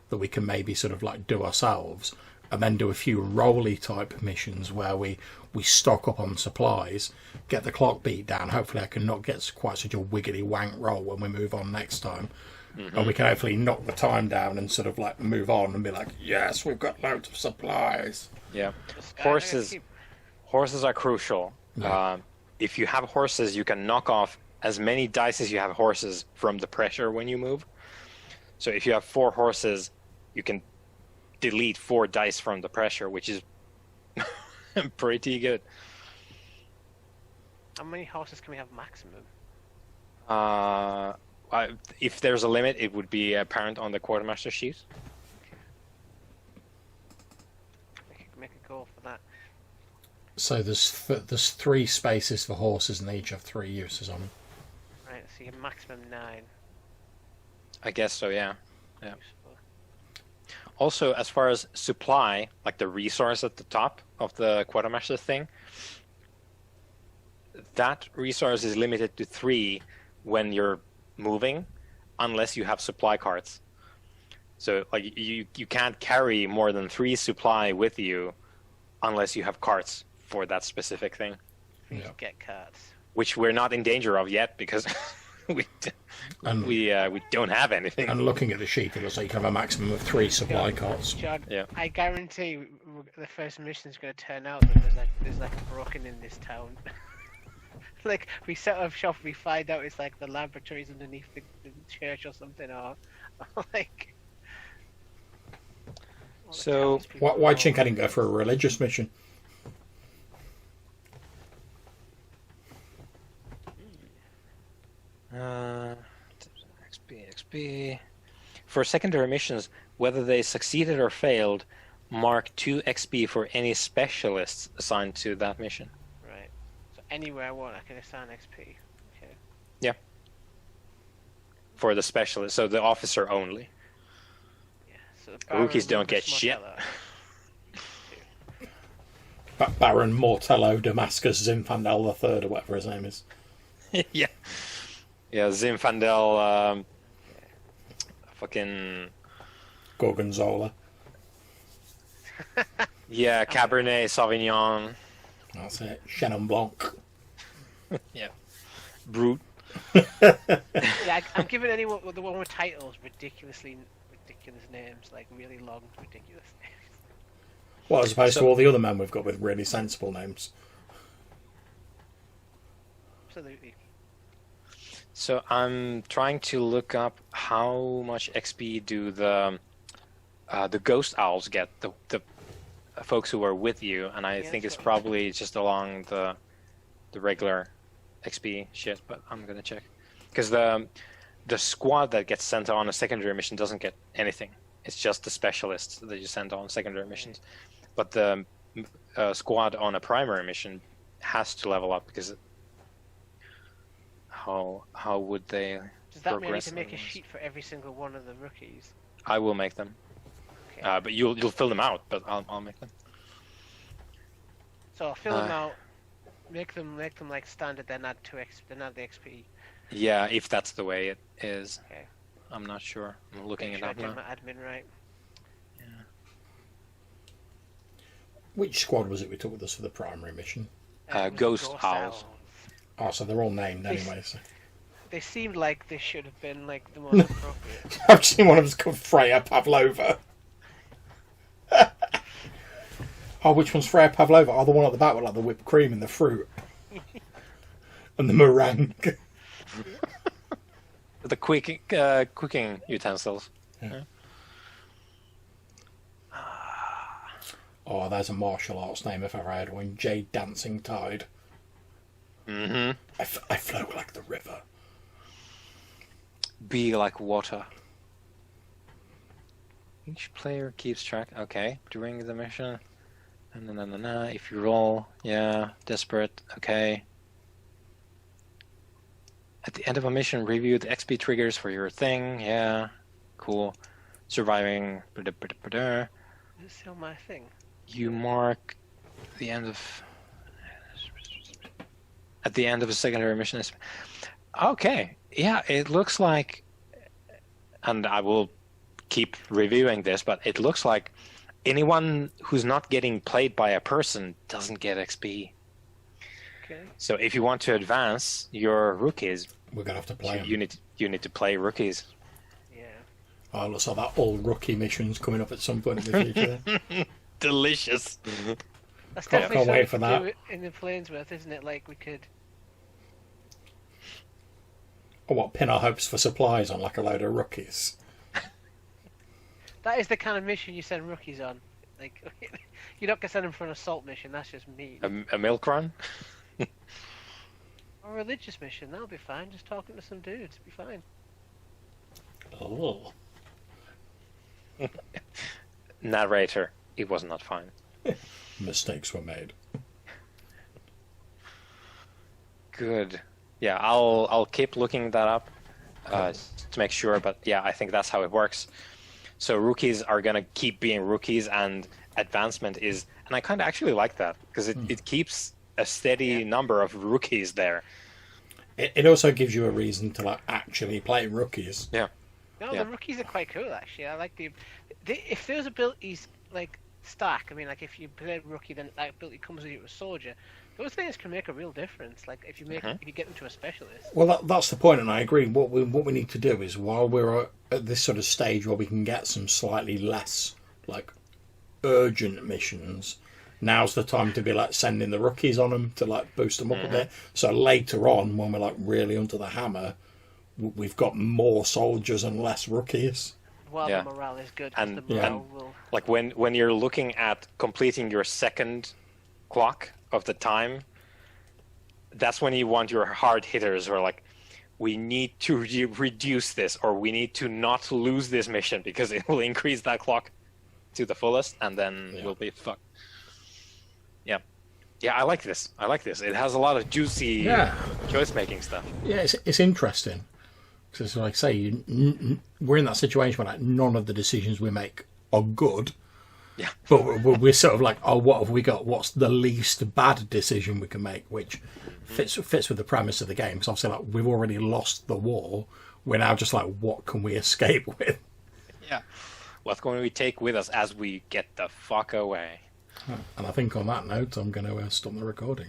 that we can maybe sort of like do ourselves, and then do a few rolly type missions where we stock up on supplies, get the clock beat down. Hopefully I can not get quite such a wiggity wank roll when we move on next time. And we can hopefully knock the time down and sort of like move on and be like, yes, we've got loads of supplies. Yeah. Just- I Horses. keep- Horses are crucial. Yeah. If you have horses, you can knock off as many dice as you have horses from the pressure when you move. So if you have 4 horses, you can delete 4 dice from the pressure, which is pretty good. How many horses can we have maximum? If there's a limit, it would be apparent on the quartermaster sheet. Make a goal for that. So there's 3 spaces for horses and they each have 3 uses on them. Right, so your maximum 9. I guess so, yeah. Yeah. Useful. Also, as far as supply, like the resource at the top of the quartermaster thing, that resource is limited to 3 when you're moving, unless you have supply carts. So, like, you can't carry more than 3 supply with you unless you have carts for that specific thing, We Yeah. get cards. which we're not in danger of yet because we don't have anything. And looking at the sheet, it looks like you can have a maximum of 3 supply carts. John, Yeah. I guarantee the first mission is going to turn out that there's like a broken in this town. Like we set up shop, we find out it's like the laboratories underneath the church or something, or like. all the So, townspeople Why know. Chink didn't go for a religious mission? XP. For secondary missions, whether they succeeded or failed, mark 2 XP for any specialists assigned to that mission. Right. So anywhere I want, I can assign XP. Okay. For the specialist, so the officer only. Yeah. So Rookies Baron don't get Lucas shit. Mortello. Baron Mortello Damascus Zinfandel III, or whatever his name is. Yeah. Yeah, Zinfandel, fucking... Gorgonzola. Yeah, Cabernet Sauvignon. That's it. Chenin Blanc. Yeah. Brute. Yeah, I'm giving anyone the one with titles ridiculous names, like really long, ridiculous names. Well, as opposed to all the other men we've got with really sensible names. Absolutely. So I'm trying to look up how much XP do the ghost owls get, the folks who are with you, and I Yeah, think it's so- probably just along the the regular XP shit, but I'm gonna check because the squad that gets sent on a secondary mission doesn't get anything. It's just the specialists that you send on secondary missions, but the squad on a primary mission has to level up because how would they? Does that mean I need progress to make a otherwise? sheet for every single one of the rookies? I will make them, Okay. but you'll fill them out. But I'll make them. So I'll fill them out, make them like standard, then add then add the XP. Yeah, if that's the way it is. Okay. I'm not sure. I'm looking Make it sure I up do now. my admin right. Which squad was it we took with us for the primary mission? It was Ghost Owls. Oh, so they're all named They- anyway. So. They seemed like they should have been like the most appropriate. I've seen one of them called Freya Pavlova. Oh, which one's Freya Pavlova? Oh, the one at the back with like the whipped cream and the fruit. And the meringue. The cooking utensils. Yeah. Oh, there's a martial arts name if ever I had one. Jade Dancing Tide. Mm-hmm. I flow like the river. Be like water. Each player keeps track. Okay, during the mission. If you roll, yeah, desperate. Okay. At the end of a mission, review the XP triggers for your thing. Yeah, cool. Surviving. Does it say on my thing? You mark the end of. At the end of a secondary mission. Okay, yeah, it looks like, and I will keep reviewing this, but it looks like anyone who's not getting played by a person doesn't get XP. Okay. So if you want to advance your rookies, We're gonna have to play them. you need to play rookies. Yeah. Oh, looks like that all rookie mission's coming up at some point in the future. Delicious. That's Can't definitely wait something for to that. do in the Plainsworth, isn't it? Like we could. Or what, pin our hopes for supplies on like a load of rookies. That is the kind of mission you send rookies on. Like, you're not gonna send them for an assault mission. That's just mean. A milk run. Or a religious mission. That'll be fine. Just talking to some dudes. Be fine. Oh. Narrator. It was not fine. Mistakes were made. Good. Yeah, I'll keep looking that up to make sure. But yeah, I think that's how it works. So rookies are gonna keep being rookies, and advancement is. And I kind of actually like that because it keeps a steady number of rookies there. It also gives you a reason to like actually play rookies. Yeah. No, Yeah. the rookies are quite cool actually. I like if those abilities like stack. I mean, like if you play rookie, then that ability comes with you to a soldier. Those things can make a real difference. Like if you if you get them to a specialist. Well, that's the point, and I agree. What we need to do is, while we're at this sort of stage where we can get some slightly less like urgent missions, now's the time to be like sending the rookies on them to like boost them up a bit. So later on, when we're like really under the hammer, we've got more soldiers and less rookies. While Yeah. the morale is good, 'cause And- the morale will. Like when you're looking at completing your second clock of the time, that's when you want your hard hitters who are like, we need to reduce this, or we need to not lose this mission because it will increase that clock to the fullest, and then we'll be fucked. Yeah. Yeah, I like this. It has a lot of juicy choice-making stuff. Yeah, it's interesting. Because, like I say, we're in that situation where like, none of the decisions we make are good. Yeah. But we're sort of like, oh, what have we got? What's the least bad decision we can make? Which fits with the premise of the game. Because obviously, like, we've already lost the war. We're now just like, what can we escape with? Yeah. What can we take with us as we get the fuck away? And I think on that note, I'm going to stop the recording.